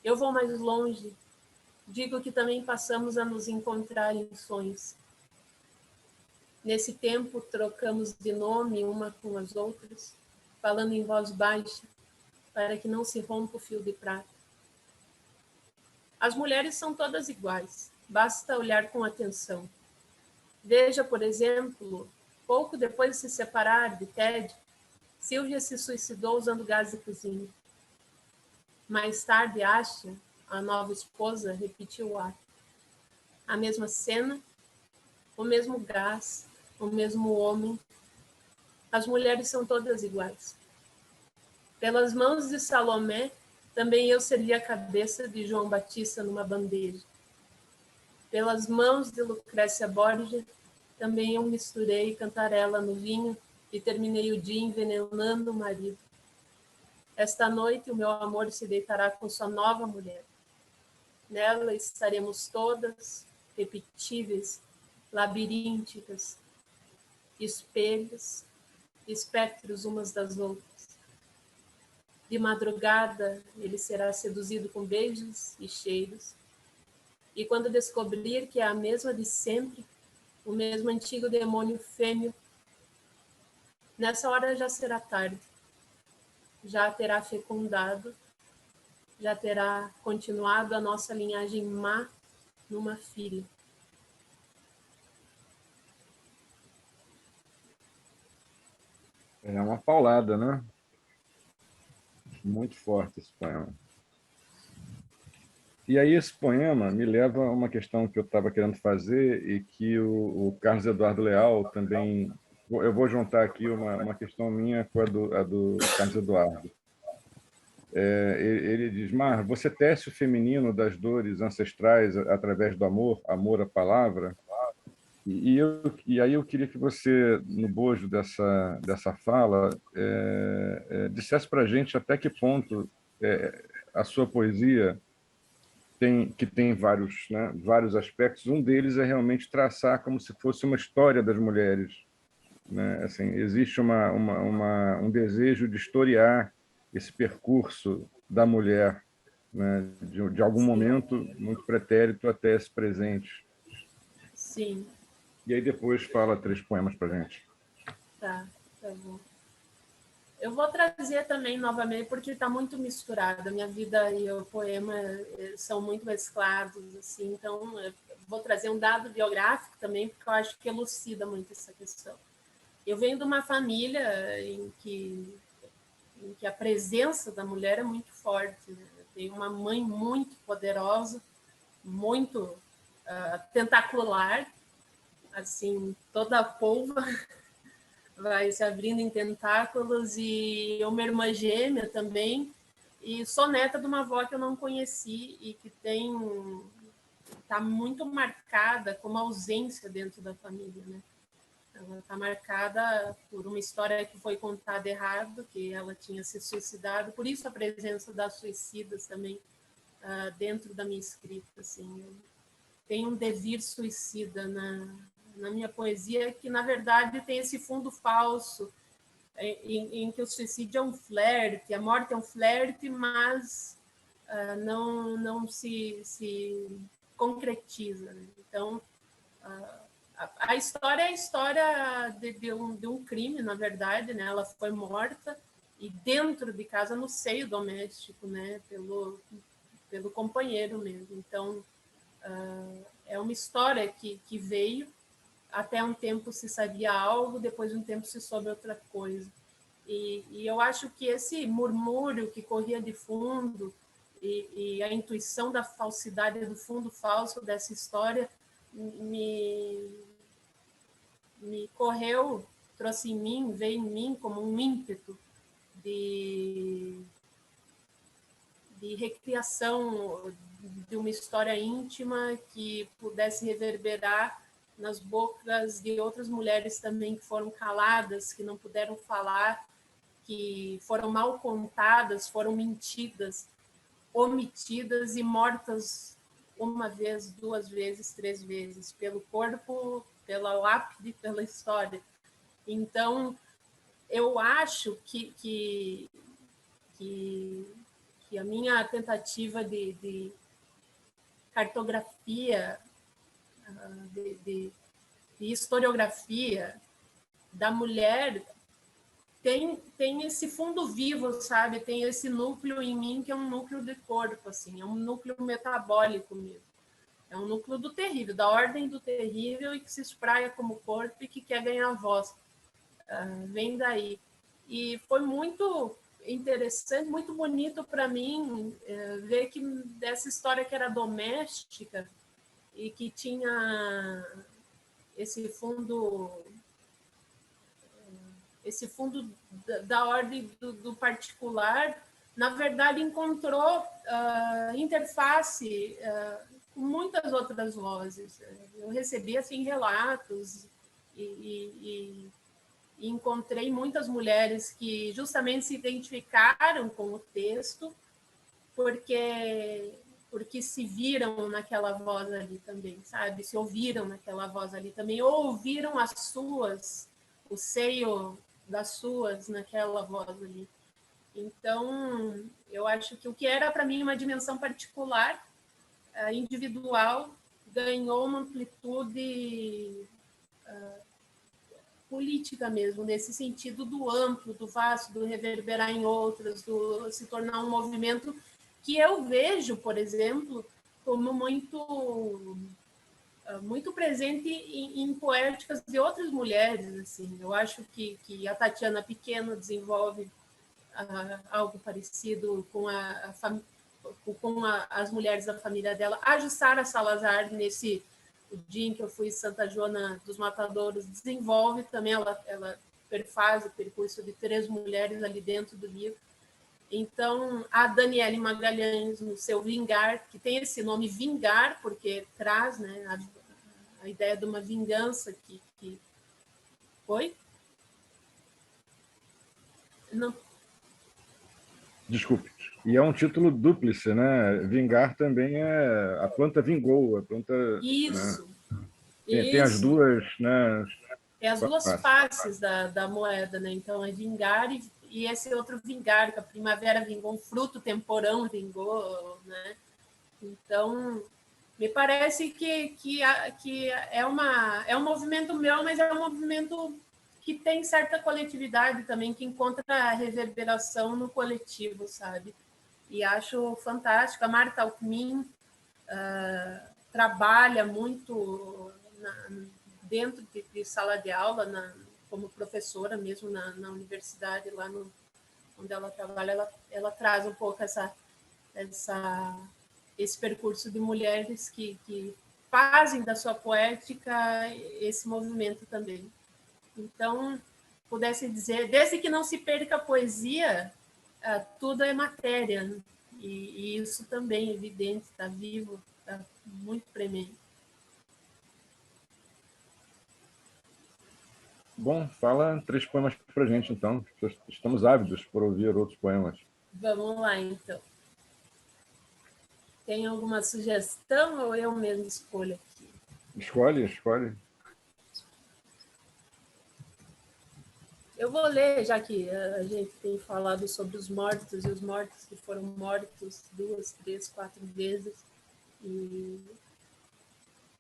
Speaker 2: Eu vou mais longe. Digo que também passamos a nos encontrar em sonhos. Nesse tempo, trocamos de nome uma com as outras, falando em voz baixa, para que não se rompa o fio de prata. As mulheres são todas iguais, basta olhar com atenção. Veja, por exemplo, pouco depois de se separar de Ted, Sylvia se suicidou usando gás de cozinha. Mais tarde, Asha, a nova esposa, repetiu o ato. A mesma cena, o mesmo gás, o mesmo homem. As mulheres são todas iguais. Pelas mãos de Salomé, também eu servi a cabeça de João Batista numa bandeja. Pelas mãos de Lucrécia Borgia, também eu misturei cantarela no vinho e terminei o dia envenenando o marido. Esta noite o meu amor se deitará com sua nova mulher. Nela estaremos todas repetíveis, labirínticas, espelhos, espectros umas das outras. De madrugada, ele será seduzido com beijos e cheiros. E quando descobrir que é a mesma de sempre, o mesmo antigo demônio fêmeo, nessa hora já será tarde. Já terá fecundado, já terá continuado a nossa linhagem má numa filha.
Speaker 3: É uma paulada, né? Muito forte esse poema. E aí esse poema me leva a uma questão que eu estava querendo fazer e que o Carlos Eduardo Leal também... Eu vou juntar aqui uma questão minha com a do Carlos Eduardo. Ele diz, Mar, você tece o feminino das dores ancestrais através do amor, amor à palavra? E aí eu queria que você, no bojo dessa fala, dissesse para a gente até que ponto a sua poesia que tem vários, né, vários aspectos. Um deles é realmente traçar como se fosse uma história das mulheres, né? Assim, existe um desejo de historiar esse percurso da mulher, né, de algum
Speaker 2: Sim,
Speaker 3: momento muito pretérito até esse presente.
Speaker 2: sim,
Speaker 3: E aí depois fala 3 poemas para gente.
Speaker 2: tá bom. Eu vou trazer também novamente, porque está muito misturado. A minha vida e o poema são muito mesclados, assim. Então, eu vou trazer um dado biográfico também, porque eu acho que elucida muito essa questão. Eu venho de uma família em que a presença da mulher é muito forte. Né? Eu tenho uma mãe muito poderosa, muito tentacular, assim, toda a polva vai se abrindo em tentáculos, e uma irmã gêmea também, e sou neta de uma avó que eu não conheci e que está muito marcada como ausência dentro da família, né? Ela está marcada por uma história que foi contada errado, que ela tinha se suicidado, por isso a presença das suicidas também dentro da minha escrita, assim. Tem um devir suicida na minha poesia, que na verdade tem esse fundo falso, em que o suicídio é um flerte, a morte é um flerte, mas não se concretiza. Né? Então, a história é a história de um crime, na verdade, né? Ela foi morta e dentro de casa, no seio doméstico, né? Pelo companheiro mesmo. Então, é uma história que veio, até um tempo se sabia algo, depois de um tempo se soube outra coisa. E eu acho que esse murmúrio que corria de fundo e a intuição da falsidade, do fundo falso dessa história, me correu, trouxe em mim, veio em mim como um ímpeto de recriação de uma história íntima que pudesse reverberar nas bocas de outras mulheres também que foram caladas, que não puderam falar, que foram mal contadas, foram mentidas, omitidas e mortas uma vez, 2 vezes, 3 vezes, pelo corpo, pela lápide, pela história. Então, eu acho que a minha tentativa de cartografia, de e historiografia da mulher tem esse fundo vivo, sabe? Tem esse núcleo em mim que é um núcleo de corpo, assim, é um núcleo metabólico mesmo. É um núcleo do terrível, da ordem do terrível e que se espraia como corpo e que quer ganhar voz. Vem daí. E foi muito interessante, muito bonito para mim ver que dessa história que era doméstica e que tinha esse fundo da ordem do particular, na verdade encontrou interface com muitas outras vozes. Eu recebi assim relatos e encontrei muitas mulheres que justamente se identificaram com o texto porque se viram naquela voz ali também, sabe? Se ouviram naquela voz ali também, ou ouviram o seio das suas naquela voz ali. Então, eu acho que o que era para mim uma dimensão particular, individual, ganhou uma amplitude política mesmo, nesse sentido do amplo, do vasto, do reverberar em outras, do se tornar um movimento que eu vejo, por exemplo, como muito presente em poéticas de outras mulheres. Assim. Eu acho que a Tatiana Pequeno desenvolve algo parecido com as mulheres da família dela. A Jussara Salazar, nesse dia em que eu fui em Santa Joana dos Matadouros, desenvolve também, ela perfaz o percurso de 3 mulheres ali dentro do livro. Então, a Daniele Magalhães, no seu Vingar, que tem esse nome Vingar, porque traz, né, a ideia de uma vingança que... Oi? Não.
Speaker 3: Desculpe. E é um título dúplice, né? Vingar também é... A planta vingou, a planta...
Speaker 2: Isso.
Speaker 3: Né? Tem as duas, né?
Speaker 2: É as duas faces da moeda, né? Então, é vingar e esse outro vingar, que a primavera vingou, um fruto temporão vingou, né? Então, me parece que é um movimento meu, mas é um movimento que tem certa coletividade também, que encontra a reverberação no coletivo, sabe? E acho fantástico. A Marta Alckmin trabalha muito dentro de sala de aula, como professora mesmo na universidade, lá onde ela trabalha, ela traz um pouco esse percurso de mulheres que fazem da sua poética esse movimento também. Então, pudesse dizer, desde que não se perca a poesia, tudo é matéria, né? E isso também é evidente, está vivo, está muito premente.
Speaker 3: Bom, fala 3 poemas para a gente, então. Estamos ávidos por ouvir outros poemas.
Speaker 2: Vamos lá, então. Tem alguma sugestão ou eu mesmo escolho aqui?
Speaker 3: Escolhe.
Speaker 2: Eu vou ler, já que a gente tem falado sobre os mortos, e os mortos que foram mortos 2, 3, 4 vezes, e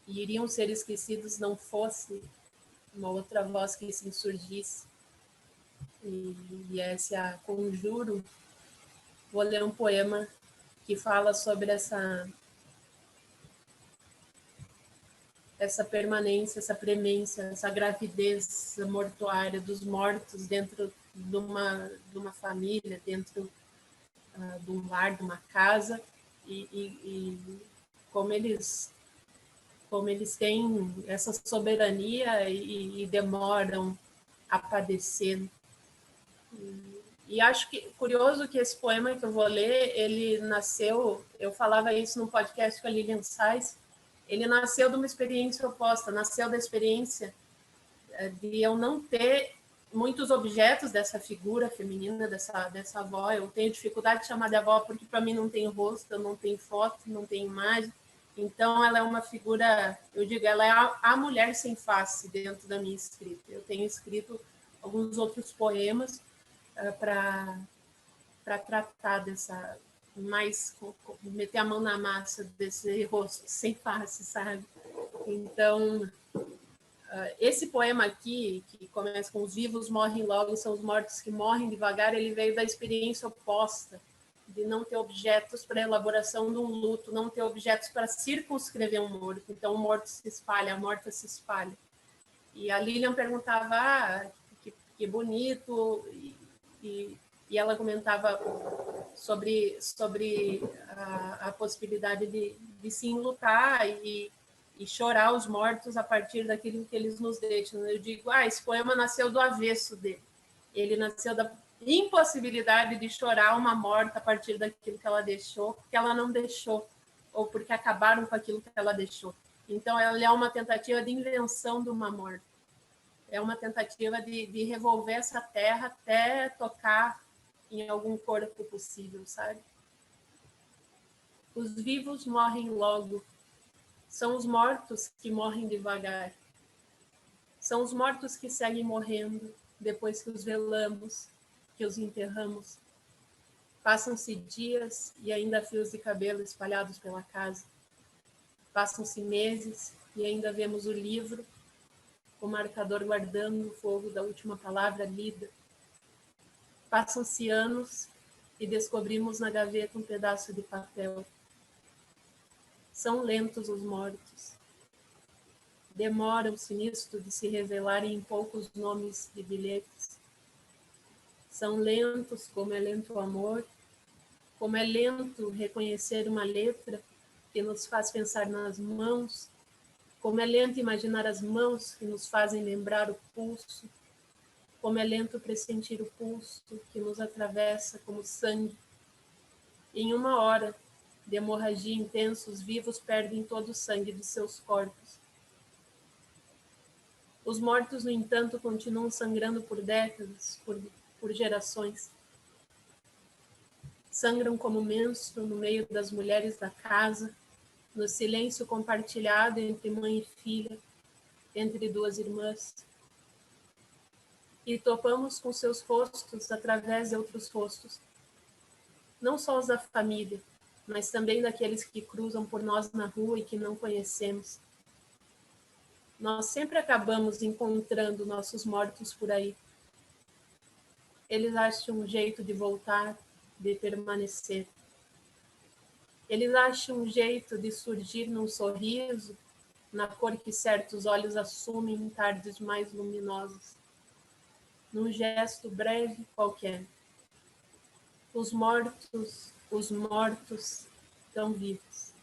Speaker 2: iriam ser esquecidos não fosse uma outra voz que se insurgisse. E esse a conjuro. Vou ler um poema que fala sobre essa permanência, essa premência, essa gravidez mortuária dos mortos dentro de uma família, dentro de um lar, de uma casa, e como eles têm essa soberania e demoram a padecer. E acho que curioso que esse poema que eu vou ler, ele nasceu, eu falava isso no podcast com a Lilian Sais, ele nasceu de uma experiência oposta, nasceu da experiência de eu não ter muitos objetos dessa figura feminina, dessa avó. Eu tenho dificuldade de chamar de avó porque para mim não tem rosto, não tem foto, não tem imagem. Então ela é uma figura, eu digo, ela é a mulher sem face dentro da minha escrita. Eu tenho escrito alguns outros poemas para tratar dessa, mais meter a mão na massa desse rosto sem face, sabe? Então esse poema aqui, que começa com os vivos morrem logo, são os mortos que morrem devagar, ele veio da experiência oposta, de não ter objetos para a elaboração de um luto, não ter objetos para circunscrever um morto. Então, o morto se espalha, a morta se espalha. E a Lilian perguntava, que bonito, e ela comentava sobre a possibilidade de se enlutar e chorar os mortos a partir daquilo que eles nos deixam. Eu digo, esse poema nasceu do avesso dele. Ele nasceu da impossibilidade de chorar uma morta a partir daquilo que ela deixou, porque ela não deixou, ou porque acabaram com aquilo que ela deixou. Então, ela é uma tentativa de invenção de uma morte. É uma tentativa de revolver essa terra até tocar em algum corpo possível, sabe? Os vivos morrem logo. São os mortos que morrem devagar. São os mortos que seguem morrendo depois que os velamos, que os enterramos. Passam-se dias e ainda fios de cabelo espalhados pela casa. Passam-se meses e ainda vemos o livro, o marcador guardando o fogo da última palavra lida. Passam-se anos e descobrimos na gaveta um pedaço de papel. São lentos os mortos. Demoram-se nisto de se revelarem em poucos nomes de bilhetes. São lentos como é lento o amor, como é lento reconhecer uma letra que nos faz pensar nas mãos, como é lento imaginar as mãos que nos fazem lembrar o pulso, como é lento pressentir o pulso que nos atravessa como sangue. Em uma hora de hemorragia intensa, os vivos perdem todo o sangue de seus corpos. Os mortos, no entanto, continuam sangrando por décadas, por gerações. Sangram como menstruo no meio das mulheres da casa, no silêncio compartilhado entre mãe e filha, entre duas irmãs. E topamos com seus rostos através de outros rostos. Não só os da família, mas também daqueles que cruzam por nós na rua e que não conhecemos. Nós sempre acabamos encontrando nossos mortos por aí. Eles acham um jeito de voltar, de permanecer. Eles acham um jeito de surgir num sorriso, na cor que certos olhos assumem em tardes mais luminosas. Num gesto breve qualquer. Os mortos estão vivos.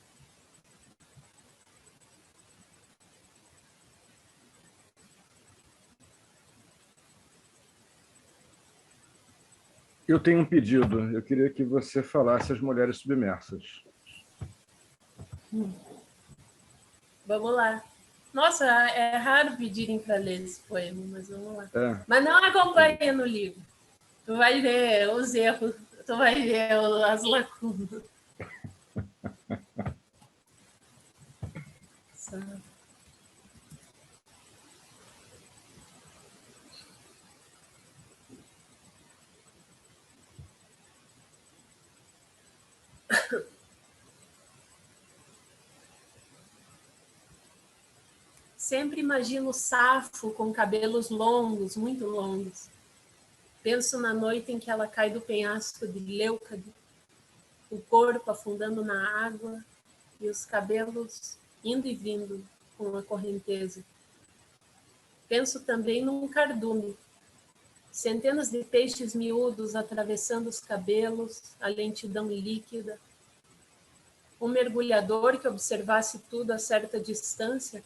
Speaker 3: Eu tenho um pedido. Eu queria que você falasse as mulheres submersas.
Speaker 2: Vamos lá. Nossa, é raro pedirem para ler esse poema, mas vamos lá. Mas não acompanha no livro. Tu vai ver os erros, tu vai ver as lacunas. Sempre imagino Safo com cabelos longos, muito longos. Penso na noite em que ela cai do penhasco de Leucade, o corpo afundando na água e os cabelos indo e vindo com a correnteza. Penso também num cardume, centenas de peixes miúdos atravessando os cabelos, a lentidão líquida. Um mergulhador que observasse tudo a certa distância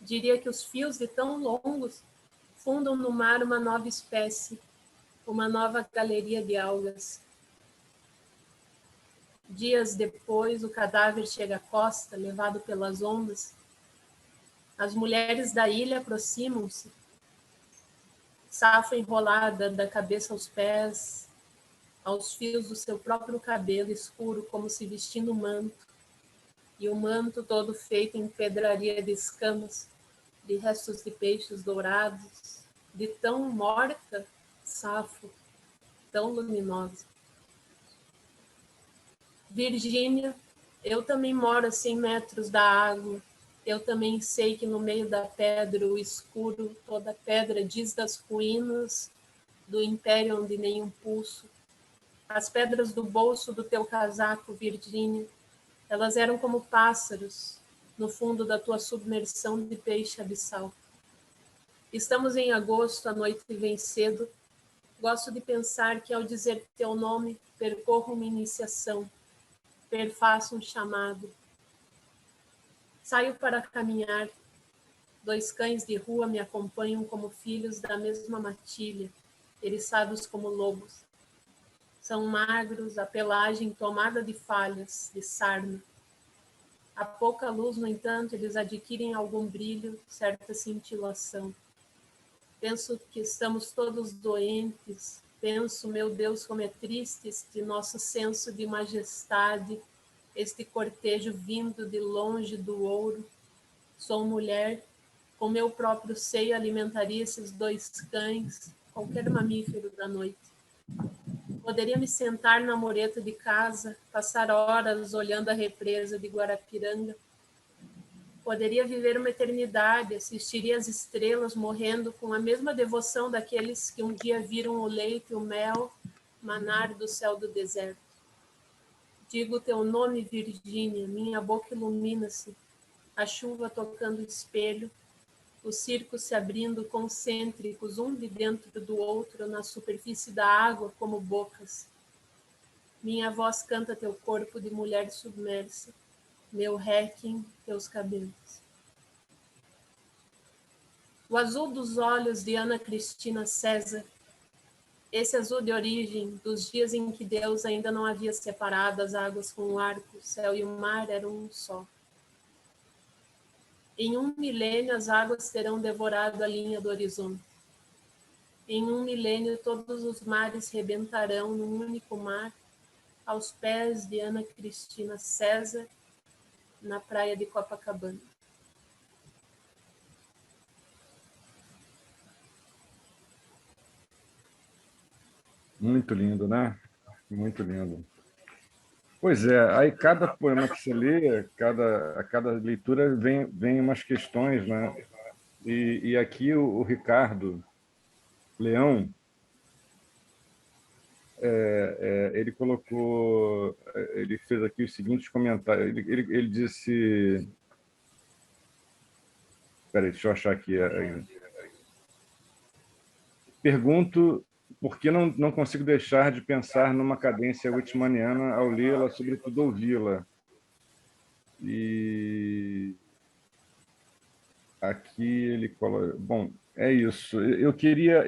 Speaker 2: diria que os fios de tão longos fundam no mar uma nova espécie, uma nova galeria de algas. Dias depois, o cadáver chega à costa, levado pelas ondas. As mulheres da ilha aproximam-se, Safo enrolada da cabeça aos pés, aos fios do seu próprio cabelo escuro, como se vestindo um manto, e o manto todo feito em pedraria de escamas, de restos de peixes dourados, de tão morta, Safo, tão luminosa. Virgínia, eu também moro a 100 metros da água, Eu também sei que no meio da pedra, o escuro, toda pedra diz das ruínas do império onde nenhum pulso. As pedras do bolso do teu casaco, Virgínia, elas eram como pássaros no fundo da tua submersão de peixe abissal. Estamos em agosto, a noite vem cedo. Gosto de pensar que ao dizer teu nome, percorro uma iniciação, perfaço um chamado. Saio para caminhar. 2 cães de rua me acompanham como filhos da mesma matilha, eriçados como lobos. São magros, a pelagem tomada de falhas, de sarna. A pouca luz, no entanto, eles adquirem algum brilho, certa cintilação. Penso que estamos todos doentes. Penso, meu Deus, como é triste este nosso senso de majestade, este cortejo vindo de longe do ouro. Sou mulher, com meu próprio seio alimentaria esses 2 cães, qualquer mamífero da noite. Poderia me sentar na mureta de casa, passar horas olhando a represa de Guarapiranga. Poderia viver uma eternidade, assistiria as estrelas morrendo com a mesma devoção daqueles que um dia viram o leite e o mel manar do céu do deserto. Digo teu nome, Virgínia, minha boca ilumina-se, a chuva tocando o espelho, os circos se abrindo concêntricos, um de dentro do outro, na superfície da água, como bocas. Minha voz canta teu corpo de mulher submersa, meu requiem, teus cabelos. O azul dos olhos de Ana Cristina César, esse azul de origem dos dias em que Deus ainda não havia separado as águas com o arco, o céu e o mar eram um só. Em 1 milênio as águas terão devorado a linha do horizonte. Em 1 milênio todos os mares rebentarão num único mar, aos pés de Ana Cristina César, na praia de Copacabana.
Speaker 3: Muito lindo, né? Muito lindo. Pois é, aí cada poema que você lê, a cada leitura vem umas questões, né? E aqui o Ricardo Leão, ele colocou, ele fez aqui os seguintes comentários. Ele disse, peraí, deixa eu achar aqui. Pergunto por que não consigo deixar de pensar numa cadência whitmaniana ao lê-la, sobretudo ouvi-la. E aqui ele coloca... Bom, é isso. Eu queria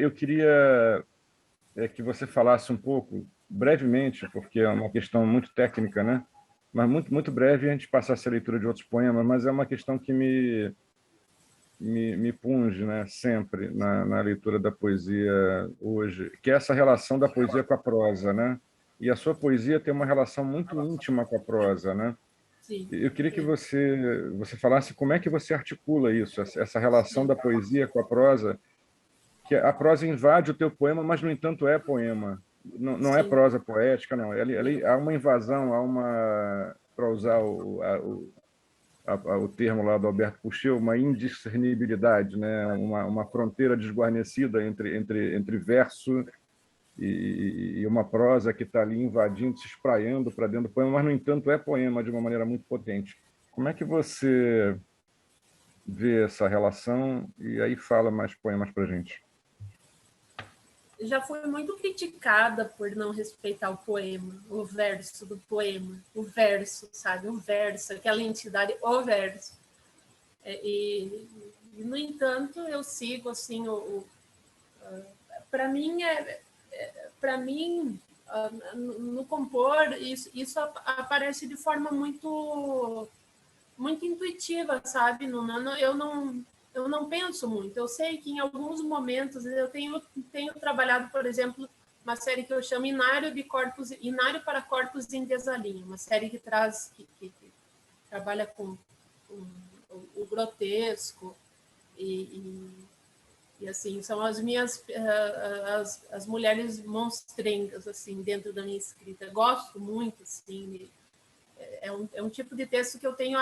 Speaker 3: que você falasse um pouco, brevemente, porque é uma questão muito técnica, né? Mas muito breve a gente passasse a leitura de outros poemas, mas é uma questão que me punge, né, sempre na leitura da poesia hoje, que é essa relação da poesia com a prosa, né? E a sua poesia tem uma relação muito íntima com a prosa, né?
Speaker 2: Sim.
Speaker 3: Eu queria que você falasse como é que você articula isso, essa relação da poesia com a prosa, que a prosa invade o teu poema, mas, no entanto, é poema. Não é prosa poética, não. Há uma invasão, para usar o termo lá do Alberto Puchel, uma indiscernibilidade, né? Uma fronteira desguarnecida entre verso e uma prosa que está ali invadindo, se espraiando para dentro do poema, mas, no entanto, é poema de uma maneira muito potente. Como é que você vê essa relação? E aí fala mais poemas para a gente.
Speaker 2: Já fui muito criticada por não respeitar o poema, o verso do poema, o verso, sabe? O verso, aquela entidade, o verso. No entanto, eu sigo assim, para mim no compor isso aparece de forma muito intuitiva, sabe? Eu não penso muito. Eu sei que em alguns momentos eu tenho trabalhado, por exemplo, uma série que eu chamo Inário para Corpos em Desalinho, uma série que trabalha com o grotesco e assim, são as minhas as mulheres monstrengas assim dentro da minha escrita. Gosto muito, assim, é um tipo de texto que eu tenho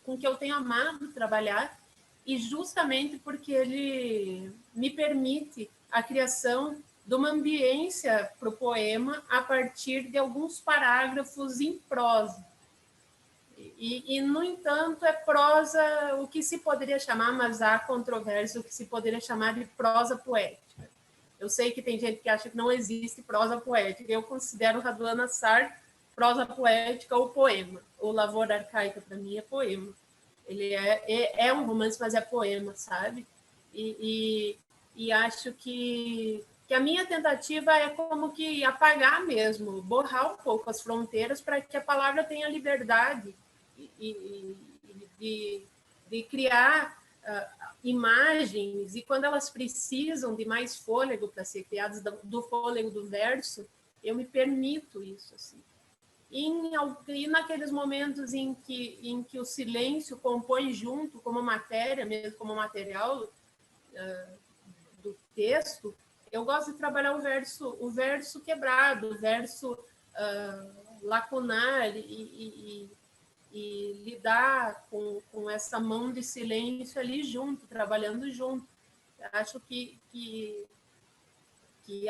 Speaker 2: com que eu tenho amado trabalhar, e justamente porque ele me permite a criação de uma ambiência para o poema a partir de alguns parágrafos em prosa. No entanto, é prosa, o que se poderia chamar, mas há controvérsia, o que se poderia chamar de prosa poética. Eu sei que tem gente que acha que não existe prosa poética. Eu considero Raduan Assar prosa poética ou poema. O Lavoura Arcaica, para mim, é poema. Ele é um romance, mas é poema, sabe? E acho que a minha tentativa é como que apagar mesmo, borrar um pouco as fronteiras para que a palavra tenha liberdade de criar imagens, e quando elas precisam de mais fôlego para ser criadas, do fôlego do verso, eu me permito isso, assim. E naqueles momentos em que o silêncio compõe junto, como matéria, mesmo como material do texto, eu gosto de trabalhar o verso quebrado, o verso lacunar, e lidar com essa mão de silêncio ali junto, trabalhando junto. Acho que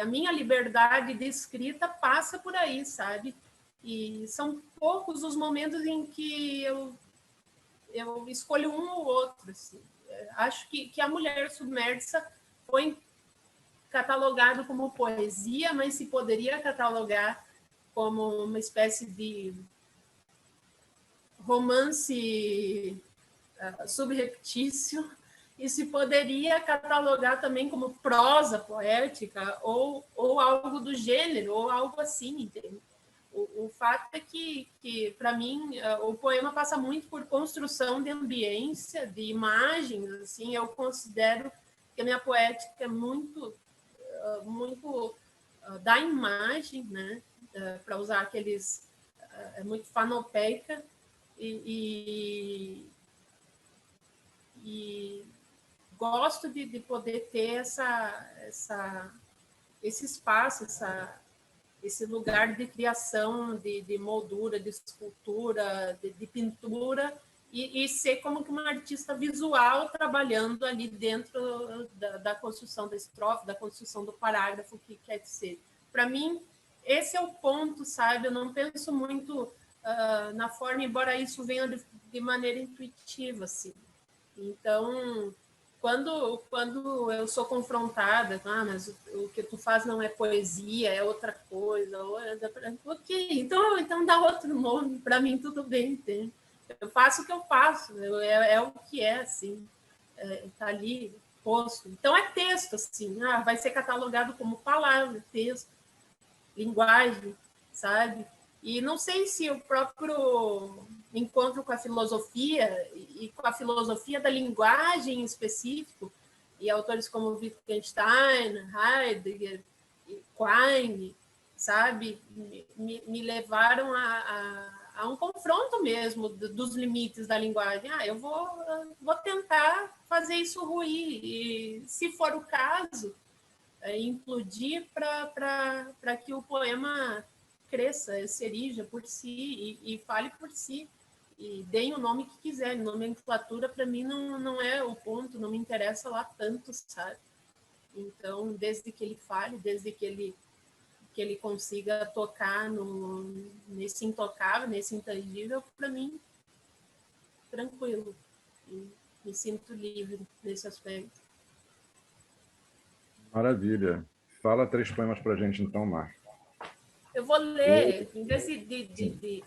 Speaker 2: a minha liberdade de escrita passa por aí, sabe? E são poucos os momentos em que eu escolho um ou outro. Assim. Acho que A Mulher Submersa foi catalogado como poesia, mas se poderia catalogar como uma espécie de romance subreptício, e se poderia catalogar também como prosa poética ou algo do gênero, ou algo assim, entende? O fato é que para mim, o poema passa muito por construção de ambiência, de imagens, assim. Eu considero que a minha poética é muito da imagem, né? Para usar aqueles... é muito fanopeica, e gosto de poder ter esse espaço, esse lugar de criação, de moldura, de escultura, de pintura, e ser como que uma artista visual trabalhando ali dentro da construção da estrofe, da construção do parágrafo que quer ser. Para mim, esse é o ponto, sabe? Eu não penso muito na forma, embora isso venha de maneira intuitiva, assim. Então, quando eu sou confrontada, mas o que tu faz não é poesia, é outra coisa, ok, então dá outro nome, para mim tudo bem, entende? Eu faço o que eu faço, é o que é, assim, tá ali posto. Então é texto, assim, vai ser catalogado como palavra, texto, linguagem, sabe? E não sei se o próprio encontro com a filosofia, e com a filosofia da linguagem em específico, e autores como Wittgenstein, Heidegger, Quine, sabe, me levaram a um confronto mesmo dos limites da linguagem. Eu vou tentar fazer isso ruir, e, se for o caso, implodir para que o poema cresça, se erija por si e fale por si, e deem o nome que quiser. Nomenclatura, para mim, não é o ponto, não me interessa lá tanto, sabe? Então, desde que ele fale, desde que ele consiga tocar nesse intocável, nesse intangível, para mim, tranquilo. E me sinto livre nesse aspecto.
Speaker 3: Maravilha. Fala 3 poemas para a gente, então, Mar.
Speaker 2: Eu vou ler, em vez de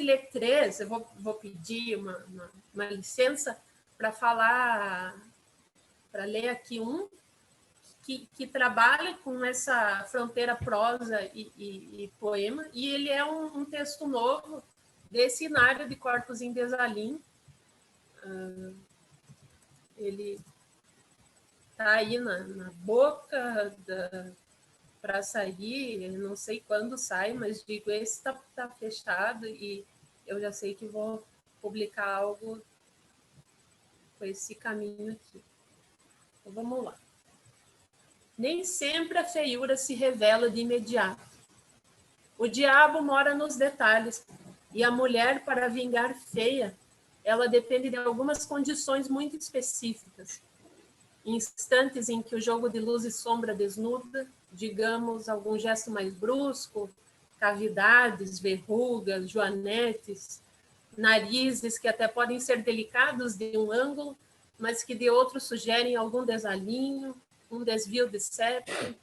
Speaker 2: ler 3, eu vou pedir uma licença para falar, para ler aqui um que trabalha com essa fronteira prosa e poema, e ele é um texto novo desse Inário de Corpus in Desalim. Ele está aí na boca para sair, não sei quando sai, mas digo, esse está fechado, e eu já sei que vou publicar algo com esse caminho aqui. Então, vamos lá. Nem sempre a feiura se revela de imediato. O diabo mora nos detalhes, E a mulher, para vingar feia, ela depende de algumas condições muito específicas. Instantes em que o jogo de luz e sombra desnuda, digamos, algum gesto mais brusco, cavidades, verrugas, joanetes, narizes que até podem ser delicados de um ângulo, mas que de outro sugerem algum desalinho, um desvio de septo.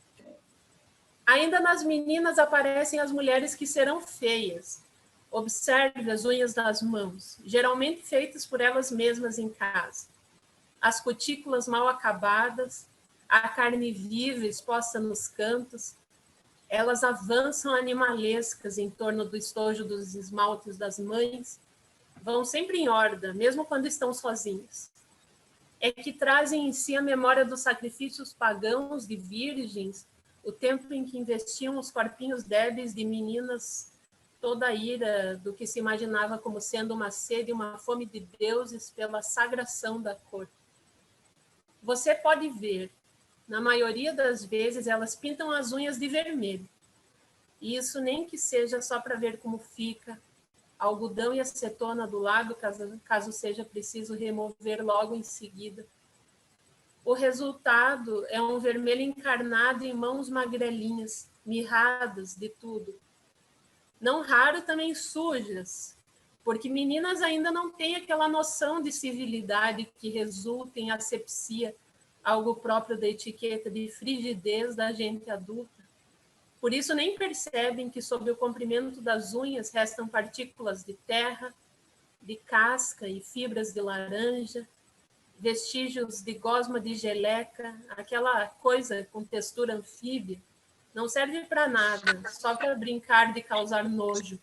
Speaker 2: Ainda nas meninas aparecem as mulheres que serão feias. Observe as unhas das mãos, geralmente feitas por elas mesmas em casa. As cutículas mal acabadas, a carne viva exposta nos cantos, elas avançam animalescas em torno do estojo dos esmaltes das mães, vão sempre em horda, mesmo quando estão sozinhas. É que trazem em si a memória dos sacrifícios pagãos de virgens, o tempo em que investiam os corpinhos débeis de meninas, toda a ira do que se imaginava como sendo uma sede e uma fome de deuses pela sagração da cor. Você pode ver, na maioria das vezes, elas pintam as unhas de vermelho. E isso nem que seja só para ver como fica, algodão e acetona do lado, caso seja preciso remover logo em seguida. O resultado é um vermelho encarnado em mãos magrelinhas, mirradas de tudo. Não raro também sujas, porque meninas ainda não têm aquela noção de civilidade que resulta em asepsia, algo próprio da etiqueta de frigidez da gente adulta. Por isso nem percebem que sob o comprimento das unhas restam partículas de terra, de casca e fibras de laranja, vestígios de gosma de geleca, aquela coisa com textura anfíbia, não serve para nada, só para brincar de causar nojo.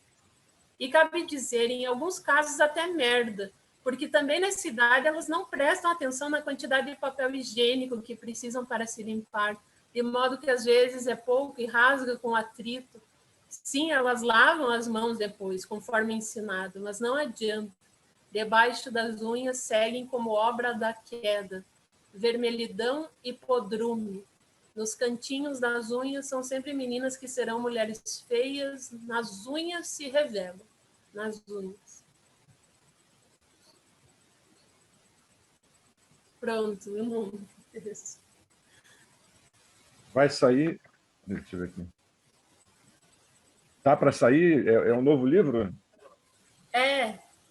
Speaker 2: E cabe dizer, em alguns casos até merda, porque também nessa idade elas não prestam atenção na quantidade de papel higiênico que precisam para se limpar, de modo que às vezes é pouco e rasga com atrito. Sim, elas lavam as mãos depois, conforme ensinado, mas não adianta. Debaixo das unhas seguem como obra da queda, vermelhidão e podrume. Nos cantinhos das unhas são sempre meninas que serão mulheres feias, nas unhas se revelam, nas unhas. Pronto, eu não...
Speaker 3: Vai sair... Deixa eu ver aqui. Tá para sair? É um novo livro?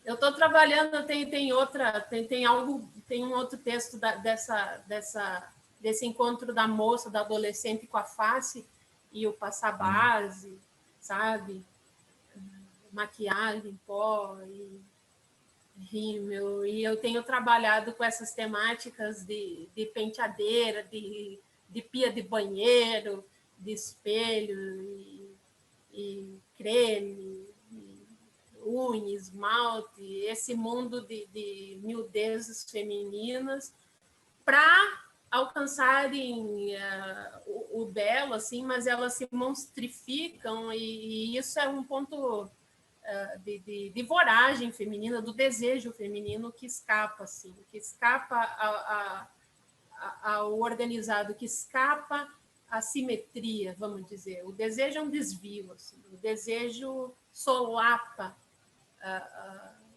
Speaker 2: Eu estou trabalhando, tem um outro texto desse encontro da moça, da adolescente com a face e o passar base, sabe? Maquiagem, pó e rímel. E eu tenho trabalhado com essas temáticas de penteadeira, de pia de banheiro, de espelho e creme, unha, esmalte, esse mundo de miudezas femininas para alcançarem o belo, assim, mas elas se monstrificam e isso é um ponto de voragem feminina, do desejo feminino que escapa, assim, que escapa ao organizado, que escapa à simetria, vamos dizer. O desejo é um desvio, assim, o desejo solapa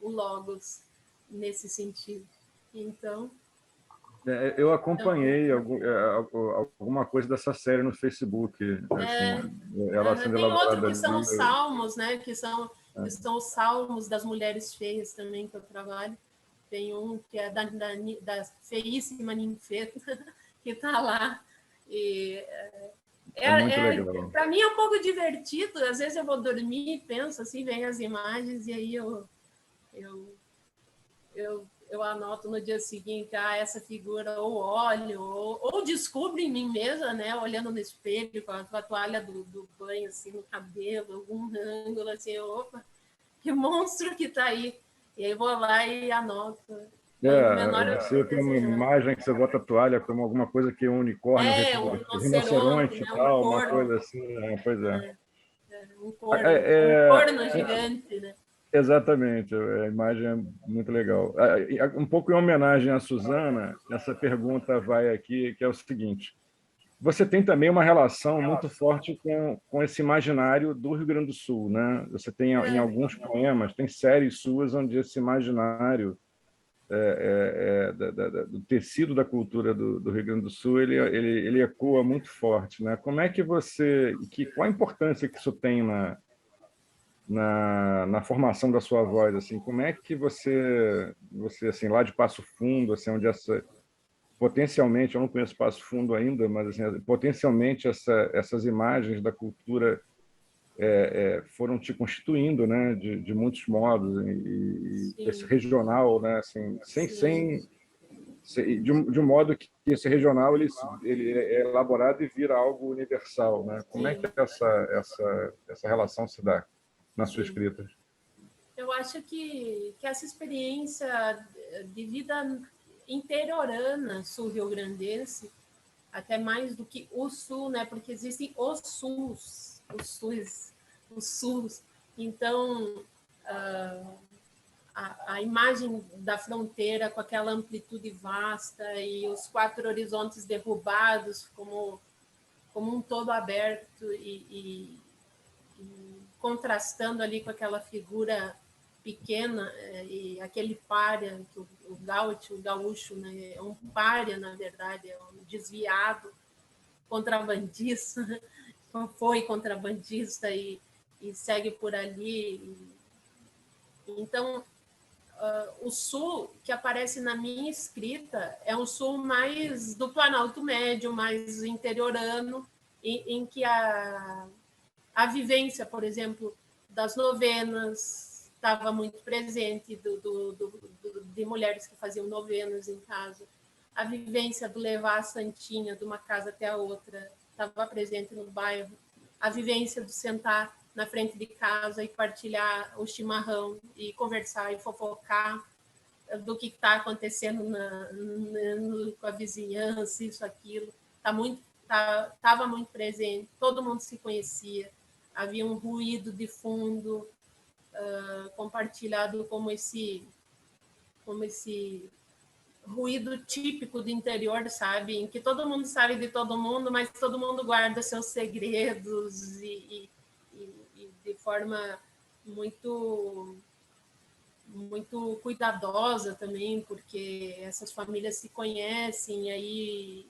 Speaker 2: o logos nesse sentido. Então...
Speaker 3: Eu acompanhei alguma coisa dessa série no Facebook. Assim, ela sendo
Speaker 2: tem outro
Speaker 3: elaborada
Speaker 2: que são os
Speaker 3: ali.
Speaker 2: salmos, né? Que são os salmos das mulheres feias também que eu trabalho. Tem um que é da feíssima ninfeta, que está lá. E
Speaker 3: muito legal.
Speaker 2: Para mim é um pouco divertido. Às vezes eu vou dormir e penso assim, vem as imagens e aí eu anoto no dia seguinte, essa figura, ou olho, ou descubro em mim mesma, né, olhando no espelho, com a toalha do banho, assim, no cabelo, algum ângulo, assim, opa, que monstro que tá aí. E aí vou lá e anoto.
Speaker 3: Você tem uma imagem que você bota a toalha como alguma coisa que é um unicórnio,
Speaker 2: um
Speaker 3: rinoceronte e
Speaker 2: né,
Speaker 3: tal, uma coisa assim, pois é.
Speaker 2: Um corno gigante, né?
Speaker 3: Exatamente, a imagem é muito legal. Um pouco em homenagem à Suzana, essa pergunta vai aqui, que é o seguinte: você tem também uma relação muito forte com esse imaginário do Rio Grande do Sul, né? Você tem em alguns poemas, tem séries suas onde esse imaginário do tecido da cultura do Rio Grande do Sul ele ecoa muito forte, né? Como é que qual a importância que isso tem na formação da sua voz, assim? Como é que você assim, lá de Passo Fundo, assim, onde potencialmente, eu não conheço Passo Fundo ainda, mas assim, potencialmente essas imagens da cultura foram te constituindo, né, de muitos modos, e esse
Speaker 2: Sim,
Speaker 3: regional, né, assim,
Speaker 2: sim,
Speaker 3: de um modo que esse regional ele é elaborado e vira algo universal, né? Como é que
Speaker 2: sim,
Speaker 3: essa relação se dá na sua
Speaker 2: sim.
Speaker 3: escrita?
Speaker 2: Eu acho que essa experiência de vida interiorana sul-rio-grandense, até mais do que o sul, né? Porque existem os sus. Então, a imagem da fronteira com aquela amplitude vasta e os 4 horizontes derrubados como um todo aberto e contrastando ali com aquela figura pequena e aquele pária, que o gaúcho, né, é um pária, na verdade, é um desviado, contrabandista, foi contrabandista e segue por ali. Então, o sul que aparece na minha escrita é um sul mais do Planalto Médio, mais interiorano, em que a vivência, por exemplo, das novenas estava muito presente, de mulheres que faziam novenas em casa. A vivência do levar a santinha de uma casa até a outra estava presente no bairro. A vivência do sentar na frente de casa e partilhar o chimarrão e conversar e fofocar do que está acontecendo com a vizinhança, isso, aquilo. Estava muito presente, todo mundo se conhecia, havia um ruído de fundo compartilhado como esse ruído típico do interior, sabe? Em que todo mundo sabe de todo mundo, mas todo mundo guarda seus segredos e de forma muito muito cuidadosa também, porque essas famílias se conhecem e aí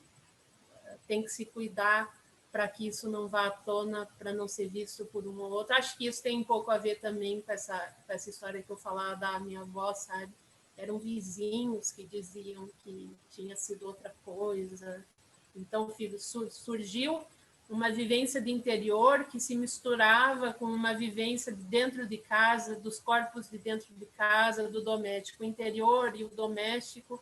Speaker 2: tem que se cuidar para que isso não vá à tona, para não ser visto por um ou outro. Acho que isso tem um pouco a ver também com essa história que eu falava da minha avó, sabe? Eram vizinhos que diziam que tinha sido outra coisa. Então, filho, surgiu uma vivência de interior que se misturava com uma vivência de dentro de casa, dos corpos de dentro de casa, do doméstico. O interior e o doméstico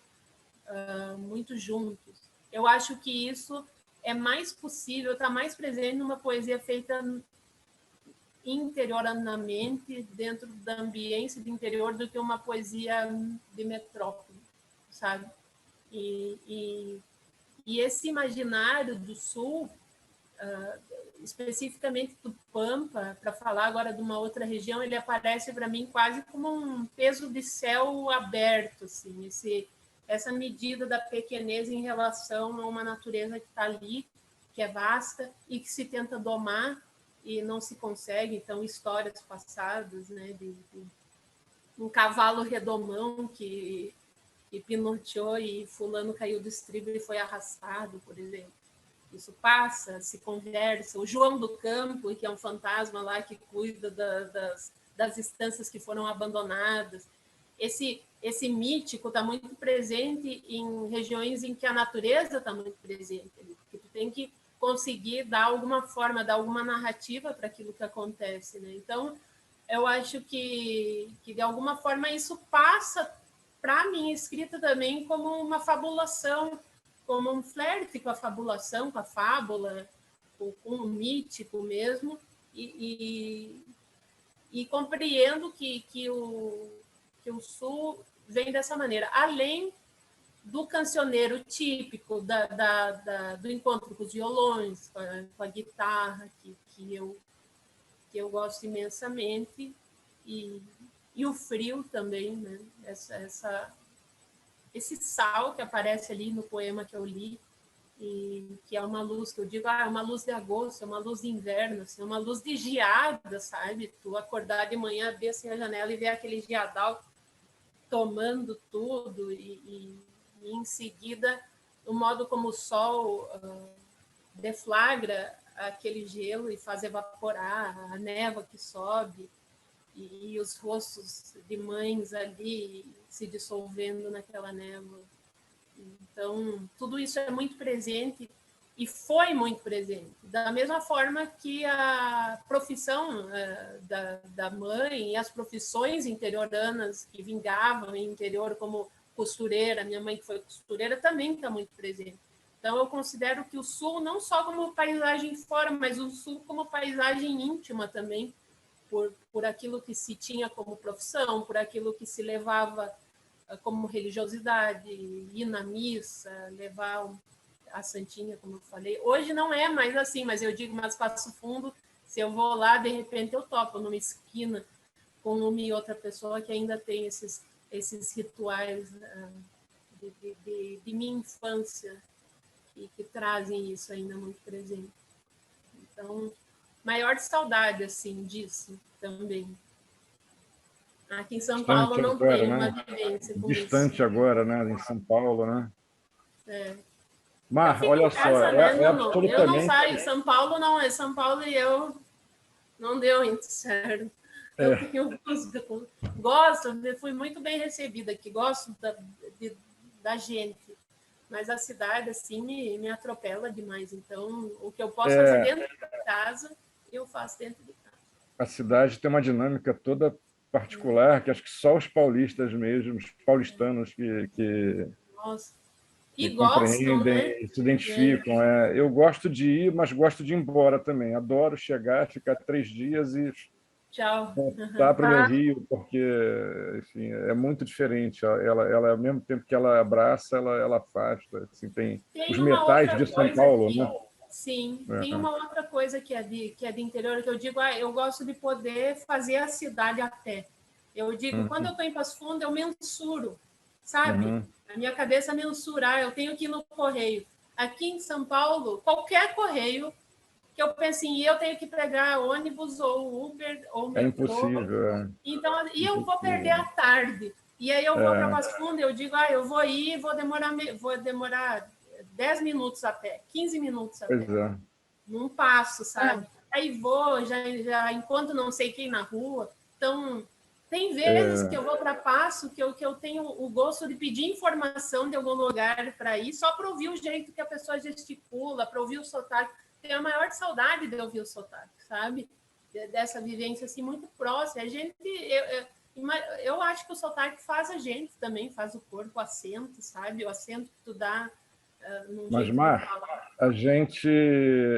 Speaker 2: muito juntos. Eu acho que isso é mais possível, está mais presente numa poesia feita interioranamente, dentro da ambiência de interior, do que uma poesia de metrópole, sabe? E esse imaginário do Sul, especificamente do Pampa, para falar agora de uma outra região, ele aparece para mim quase como um peso de céu aberto, assim, essa medida da pequenez em relação a uma natureza que está ali, que é vasta e que se tenta domar e não se consegue. Então, histórias passadas, né, de um cavalo redomão que pinoteou e fulano caiu do estribo e foi arrastado, por exemplo. Isso passa, se conversa. O João do Campo, que é um fantasma lá que cuida das estâncias que foram abandonadas. Esse mítico está muito presente em regiões em que a natureza está muito presente. Porque tu tem que conseguir dar alguma forma, dar alguma narrativa para aquilo que acontece, né? Então, eu acho que de alguma forma isso passa para a minha escrita também como uma fabulação, como um flerte com a fabulação, com a fábula, com o mítico mesmo, e compreendo que o Sul vem dessa maneira. Além do cancioneiro típico do encontro com os violões, com a guitarra, que eu gosto imensamente, e o frio também, né? Esse sal que aparece ali no poema que eu li, e que é uma luz que eu digo, é uma luz de agosto, é uma luz de inverno, assim, é uma luz de geada, sabe? Tu acordar de manhã, abrir assim a janela e ver aquele geadal tomando tudo e em seguida o modo como o sol deflagra aquele gelo e faz evaporar a névoa que sobe e os rostos de mães ali se dissolvendo naquela névoa. Então, tudo isso é muito presente e foi muito presente. Da mesma forma que a profissão da mãe e as profissões interioranas que vingavam em interior, como costureira, minha mãe que foi costureira, também está muito presente. Então, eu considero que o Sul, não só como paisagem fora, mas o Sul como paisagem íntima também, por aquilo que se tinha como profissão, por aquilo que se levava como religiosidade, ir na missa, levar a santinha, como eu falei. Hoje não é mais assim, mas eu digo, mas Passo Fundo, se eu vou lá, de repente eu topo numa esquina com uma e outra pessoa que ainda tem esses rituais de minha infância e que trazem isso ainda muito presente. Então, maior saudade, assim, disso também. Aqui em São
Speaker 3: Distante
Speaker 2: Paulo não
Speaker 3: agora,
Speaker 2: tem
Speaker 3: né?
Speaker 2: uma vivência com
Speaker 3: Distante
Speaker 2: isso.
Speaker 3: agora, né? Em São Paulo, né?
Speaker 2: Eu
Speaker 3: Mar,
Speaker 2: fico
Speaker 3: olha
Speaker 2: em
Speaker 3: só,
Speaker 2: casa, né? Eu não
Speaker 3: absolutamente...
Speaker 2: saio. São Paulo não é. São Paulo e eu não deu muito certo. Eu gosto, fui muito bem recebida aqui, gosto da gente, mas a cidade, assim, me atropela demais. Então, o que eu posso fazer dentro de casa, eu faço dentro de casa.
Speaker 3: A cidade tem uma dinâmica toda particular, que acho que só os paulistas mesmo, os paulistanos
Speaker 2: Nossa.
Speaker 3: que
Speaker 2: E gostam, né?
Speaker 3: compreendem, se identificam. Eu gosto de ir, mas gosto de ir embora também. Adoro chegar, ficar 3 dias e
Speaker 2: Tchau.
Speaker 3: voltar para o meu Rio, porque, enfim, é muito diferente. Ela, ao mesmo tempo que ela abraça, ela afasta. Assim, tem os
Speaker 2: Tem uma
Speaker 3: metais
Speaker 2: outra
Speaker 3: de São
Speaker 2: coisa
Speaker 3: Paulo,
Speaker 2: que,
Speaker 3: né?
Speaker 2: sim, tem uma outra coisa que é de interior, que eu digo, eu gosto de poder fazer a cidade a pé. Eu digo, quando eu estou em Passo Fundo, eu mensuro, sabe? A minha cabeça mensurar, eu tenho que ir no correio. Aqui em São Paulo, qualquer correio que eu pense em ir, eu tenho que pegar ônibus ou Uber ou
Speaker 3: É
Speaker 2: metrô.
Speaker 3: impossível.
Speaker 2: Então, e eu vou perder a tarde. E aí eu vou para Passo Fundo, eu digo, eu vou ir, vou demorar 10 minutos a pé, 15 minutos a
Speaker 3: Pois
Speaker 2: pé.
Speaker 3: é.
Speaker 2: Num passo, sabe? Aí vou, já encontro não sei quem na rua. Então, tem vezes que eu vou para Passo que eu tenho o gosto de pedir informação de algum lugar para ir, só para ouvir o jeito que a pessoa gesticula, para ouvir o sotaque. Tenho a maior saudade de ouvir o sotaque, sabe? Dessa vivência assim muito próxima. A gente, eu acho que o sotaque faz a gente também, faz o corpo, o acento, sabe? O acento que tu dá num
Speaker 3: Mas,
Speaker 2: jeito de
Speaker 3: Mar,
Speaker 2: falar.
Speaker 3: a gente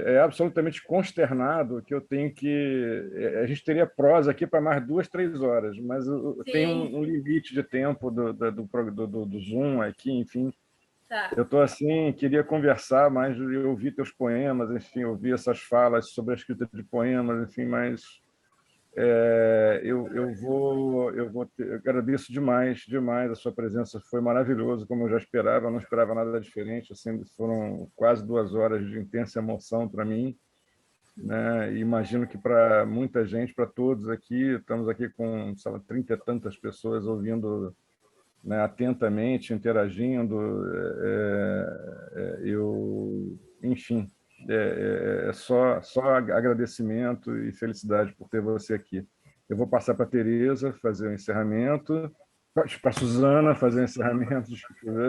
Speaker 3: é absolutamente consternado que eu tenho que... A gente teria prosa aqui para mais 2, 3 horas, mas tem
Speaker 2: Sim.
Speaker 3: um limite de tempo do Zoom aqui, enfim.
Speaker 2: Tá.
Speaker 3: Eu estou assim, queria conversar mais, eu ouvir teus poemas, enfim, ouvir essas falas sobre a escrita de poemas, enfim, mas eu agradeço demais a sua presença, foi maravilhoso, como eu já esperava, eu não esperava nada diferente, assim, foram quase 2 horas de intensa emoção para mim, né? E imagino que para muita gente, para todos aqui, estamos aqui com, sei lá, 30 e tantas pessoas ouvindo, né, atentamente, interagindo, enfim, é só agradecimento e felicidade por ter você aqui. Eu vou passar para a Tereza fazer o encerramento, para a Suzana fazer o encerramento,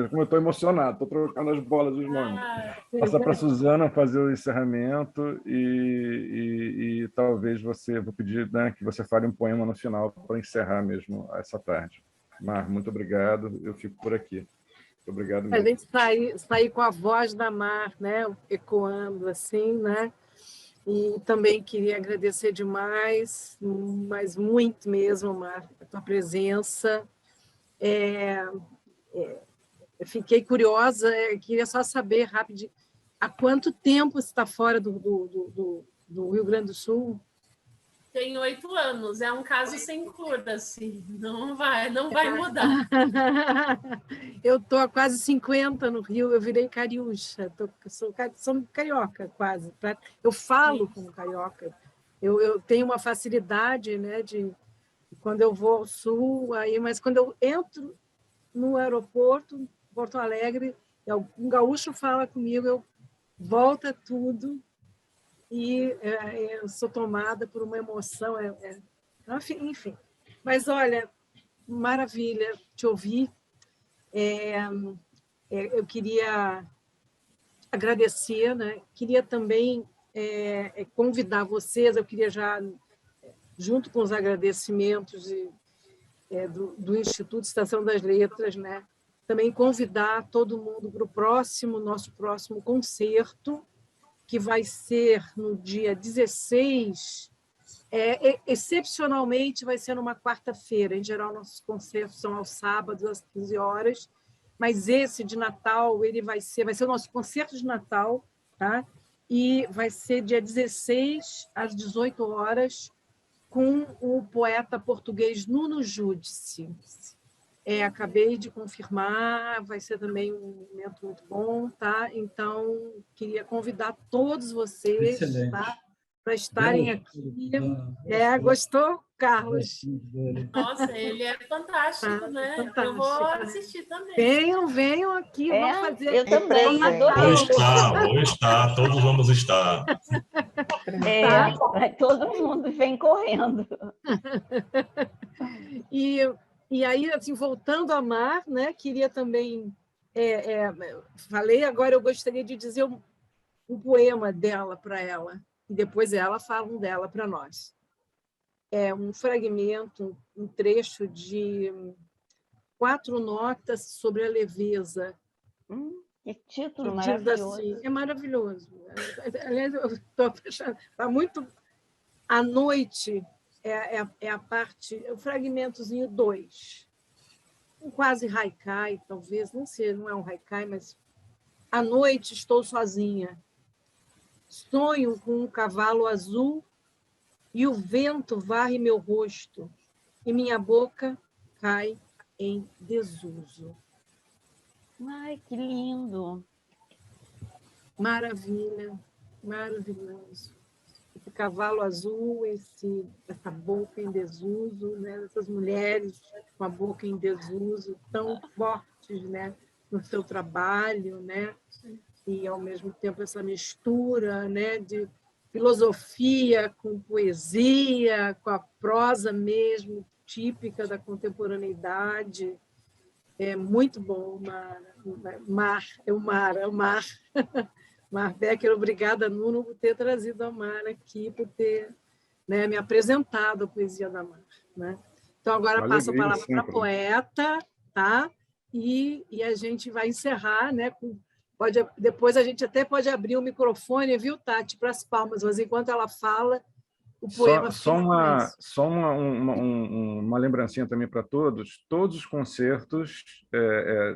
Speaker 3: como eu estou emocionado, estou trocando as bolas dos nomes. Passar para a Suzana fazer o encerramento e talvez vou pedir, né, que você fale um poema no final para encerrar mesmo essa tarde. Mar, muito obrigado, eu fico por aqui. Muito obrigado
Speaker 1: A
Speaker 3: mesmo.
Speaker 1: gente sair com a voz da Mar, né? Ecoando assim, né? E também queria agradecer demais, mas muito mesmo, Mar, a tua presença. Eu fiquei curiosa, queria só saber rapidinho, há quanto tempo você está fora do Rio Grande do Sul?
Speaker 2: Tem 8 anos, é um caso sem cura, assim, não vai mudar.
Speaker 1: Eu estou há quase 50 no Rio, eu virei cariúcha, sou carioca quase. Eu falo como carioca, eu tenho uma facilidade, né, quando eu vou ao sul, mas quando eu entro no aeroporto, Porto Alegre, um gaúcho fala comigo, eu volta tudo e eu sou tomada por uma emoção, enfim. Mas olha, maravilha te ouvir. Eu queria agradecer, né? Queria também convidar vocês, eu queria já, junto com os agradecimentos do Instituto Estação das Letras, né? Também convidar todo mundo para o nosso próximo concerto, que vai ser no dia 16, excepcionalmente vai ser numa quarta-feira. Em geral, nossos concertos são aos sábados, às 15 horas, mas esse de Natal ele vai ser o nosso concerto de Natal, tá? E vai ser dia 16, às 18 horas, com o poeta português Nuno Giudice. Acabei de confirmar, vai ser também um momento muito bom, tá? Então, queria convidar todos vocês, tá? Para estarem aqui. Gostou, Carlos?
Speaker 2: Nossa, ele é fantástico, né?
Speaker 1: Fantástico,
Speaker 2: eu vou
Speaker 1: né?
Speaker 2: assistir também.
Speaker 1: Venham aqui, vamos fazer.
Speaker 4: Eu também, adorei.
Speaker 5: Vou estar, todos vamos estar.
Speaker 4: Todo mundo vem correndo.
Speaker 1: E aí, assim, voltando a Mar, né? Queria também falei, agora eu gostaria de dizer um poema dela para ela, e depois ela fala um dela para nós. É um fragmento, um trecho de 4 notas sobre a leveza.
Speaker 4: Que título maravilhoso.
Speaker 1: Assim, é maravilhoso. Aliás, eu estou achando, está muito... À noite é a parte, o fragmentozinho 2. Um quase haikai, talvez, não sei, não é um haikai, mas à noite estou sozinha. Sonho com um cavalo azul e o vento varre meu rosto e minha boca cai em desuso.
Speaker 4: Ai, que lindo!
Speaker 1: Maravilha, maravilhoso. Esse cavalo azul, essa boca em desuso, né? Essas mulheres com a boca em desuso, tão fortes, né? No seu trabalho, né? E, ao mesmo tempo, essa mistura, né? De filosofia com poesia, com a prosa mesmo, típica da contemporaneidade. É muito bom, é o mar. Mar Becker, obrigada, Nuno, por ter trazido a Mar aqui, por ter, né, me apresentado a poesia da Mar. Né? Então, agora passo a palavra para a poeta, tá? E a gente vai encerrar, né? Depois a gente até pode abrir o microfone, viu, Tati, para as palmas, mas enquanto ela fala, o poema
Speaker 3: só uma lembrancinha também para todos. Todos os concertos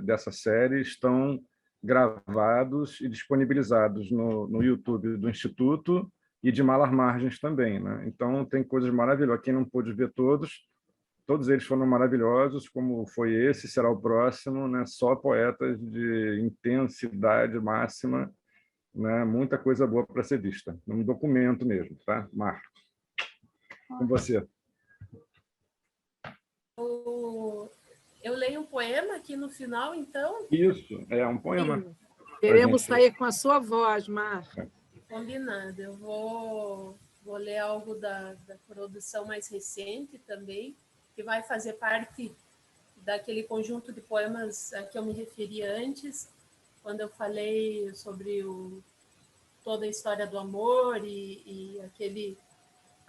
Speaker 3: dessa série estão gravados e disponibilizados no YouTube do Instituto e de Malar Margens também, né? Então, tem coisas maravilhosas. Quem não pôde ver todos eles foram maravilhosos, como foi esse, será o próximo, né? Só poetas de intensidade máxima, né? Muita coisa boa para ser vista. Um documento mesmo, tá, Mar? Com você.
Speaker 2: Eu leio um poema aqui no final, então?
Speaker 3: Isso, é um poema.
Speaker 1: Sim. Queremos sair com a sua voz, Mar.
Speaker 2: Combinado. Eu vou ler algo da produção mais recente também, que vai fazer parte daquele conjunto de poemas a que eu me referi antes, quando eu falei sobre toda a história do amor e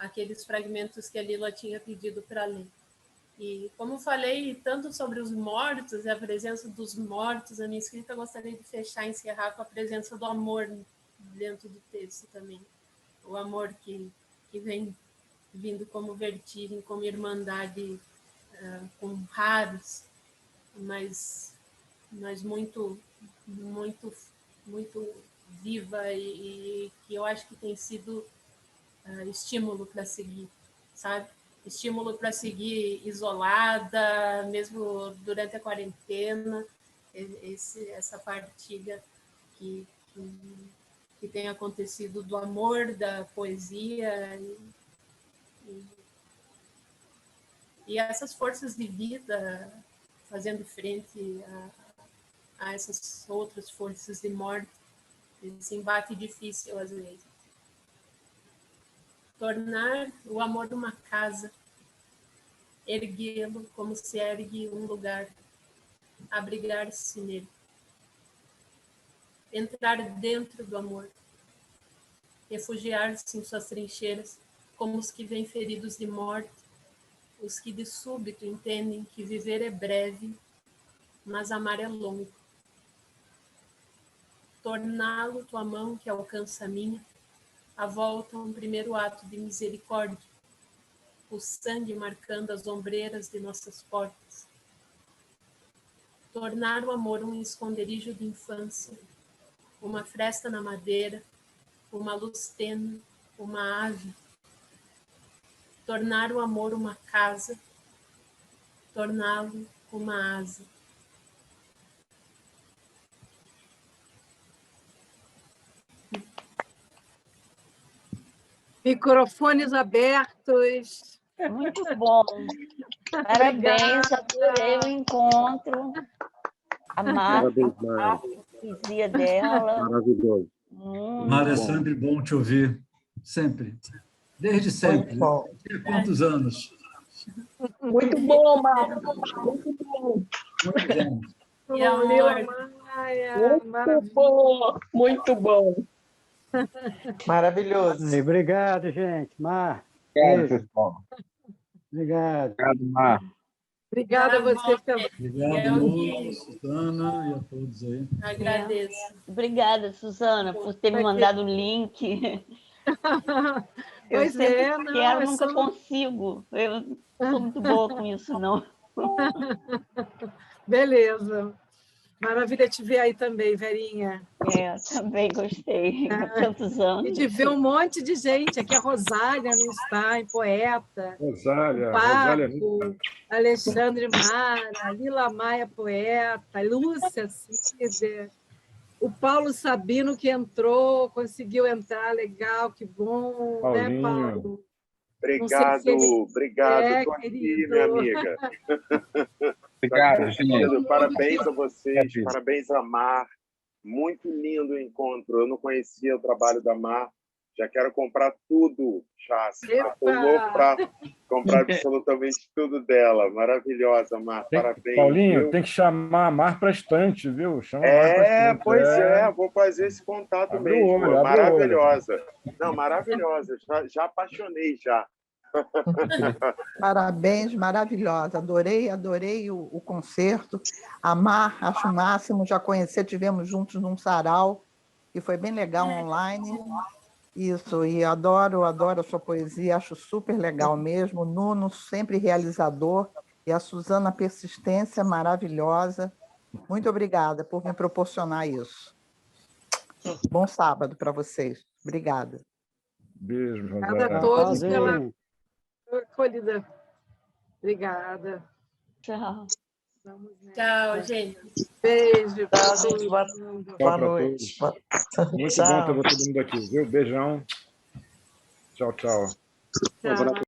Speaker 2: aqueles fragmentos que a Lila tinha pedido para ler. E como falei tanto sobre os mortos e a presença dos mortos na minha escrita, eu gostaria de encerrar com a presença do amor dentro do texto também. O amor que vem vindo como vertigem, como irmandade, com raros, mas muito, muito, muito viva e que eu acho que tem sido estímulo para seguir. sabe? Estímulo para seguir isolada, mesmo durante a quarentena, essa partilha que tem acontecido do amor, da poesia e essas forças de vida fazendo frente a essas outras forças de morte, esse embate difícil às vezes. Tornar o amor uma casa, erguê-lo como se ergue um lugar, abrigar-se nele. Entrar dentro do amor, refugiar-se em suas trincheiras, como os que vêm feridos de morte, os que de súbito entendem que viver é breve, mas amar é longo. Torná-lo tua mão que alcança a minha, a volta a um primeiro ato de misericórdia, o sangue marcando as ombreiras de nossas portas. Tornar o amor um esconderijo de infância, uma fresta na madeira, uma luz tênue, uma ave. Tornar o amor uma casa, torná-lo uma asa.
Speaker 1: Microfones abertos.
Speaker 4: Muito bom. Parabéns, adorei o encontro. A poesia dela.
Speaker 6: Maravilhoso.
Speaker 7: Mara, é sempre bom te ouvir. Sempre. Desde sempre. Há quantos anos?
Speaker 8: Muito bom, Mara. Muito bom.
Speaker 7: Muitos anos.
Speaker 2: E amor.
Speaker 8: Muito bom. Muito bom. Maravilhoso.
Speaker 6: Obrigado, gente. Mar.
Speaker 3: Obrigado,
Speaker 6: Beijo.
Speaker 3: pessoal.
Speaker 6: Obrigado.
Speaker 3: Obrigado, Mar.
Speaker 1: Obrigada a você também.
Speaker 7: Obrigado, Lula, Suzana e a todos aí.
Speaker 2: Agradeço.
Speaker 4: Obrigada, Suzana, por ter me mandado o link. Eu
Speaker 1: Pois
Speaker 4: sempre
Speaker 1: é, não,
Speaker 4: quero,
Speaker 1: é
Speaker 4: nunca
Speaker 1: só-
Speaker 4: consigo. Eu não sou muito boa com isso, não.
Speaker 1: Beleza. Maravilha te ver aí também, Verinha.
Speaker 4: Também gostei. Há tantos anos.
Speaker 1: E de ver um monte de gente. Aqui a Rosália no Stein, poeta.
Speaker 3: Rosália,
Speaker 1: Paco, Alexandre Mara, Lila Maia, poeta, Lúcia Cider, o Paulo Sabino, que entrou, conseguiu entrar, legal, que bom,
Speaker 3: Paulinho.
Speaker 1: né, Paulo?
Speaker 9: Obrigado, obrigado. Estou aqui,
Speaker 1: querido.
Speaker 9: minha amiga.
Speaker 3: Obrigado,
Speaker 9: querido. Parabéns a vocês, parabéns a Mar. Muito lindo o encontro. Eu não conhecia o trabalho da Mar. Já quero comprar tudo, já. Estou louco para comprar absolutamente tudo dela. Maravilhosa, Mar. Parabéns.
Speaker 3: Paulinho,
Speaker 9: viu?
Speaker 3: tem que chamar a Mar para a estante, viu? Chama a Mar pra estante.
Speaker 9: Pois é. Vou fazer esse contato
Speaker 3: Abre o
Speaker 9: mesmo.
Speaker 3: olho, abre o
Speaker 9: Maravilhosa. Não, maravilhosa. Já apaixonei, já.
Speaker 10: Parabéns, maravilhosa. Adorei o concerto. A Mar, acho o máximo, já conhecer, tivemos juntos num sarau, e foi bem legal online. Isso, e adoro a sua poesia, acho super legal mesmo. O Nuno, sempre realizador, e a Suzana, persistência maravilhosa. Muito obrigada por me proporcionar isso. Bom sábado para vocês. Obrigada.
Speaker 3: Beijo,
Speaker 1: Obrigada a
Speaker 3: Rosália.
Speaker 1: todos pela acolhida. Obrigada.
Speaker 4: Tchau.
Speaker 2: Tchau, gente.
Speaker 1: Beijo.
Speaker 8: Tchau, gente. Boa
Speaker 3: Tchau pra
Speaker 8: noite.
Speaker 3: todos. Muito bom ter todo mundo aqui, viu? Beijão. Tchau, tchau.
Speaker 1: Tchau.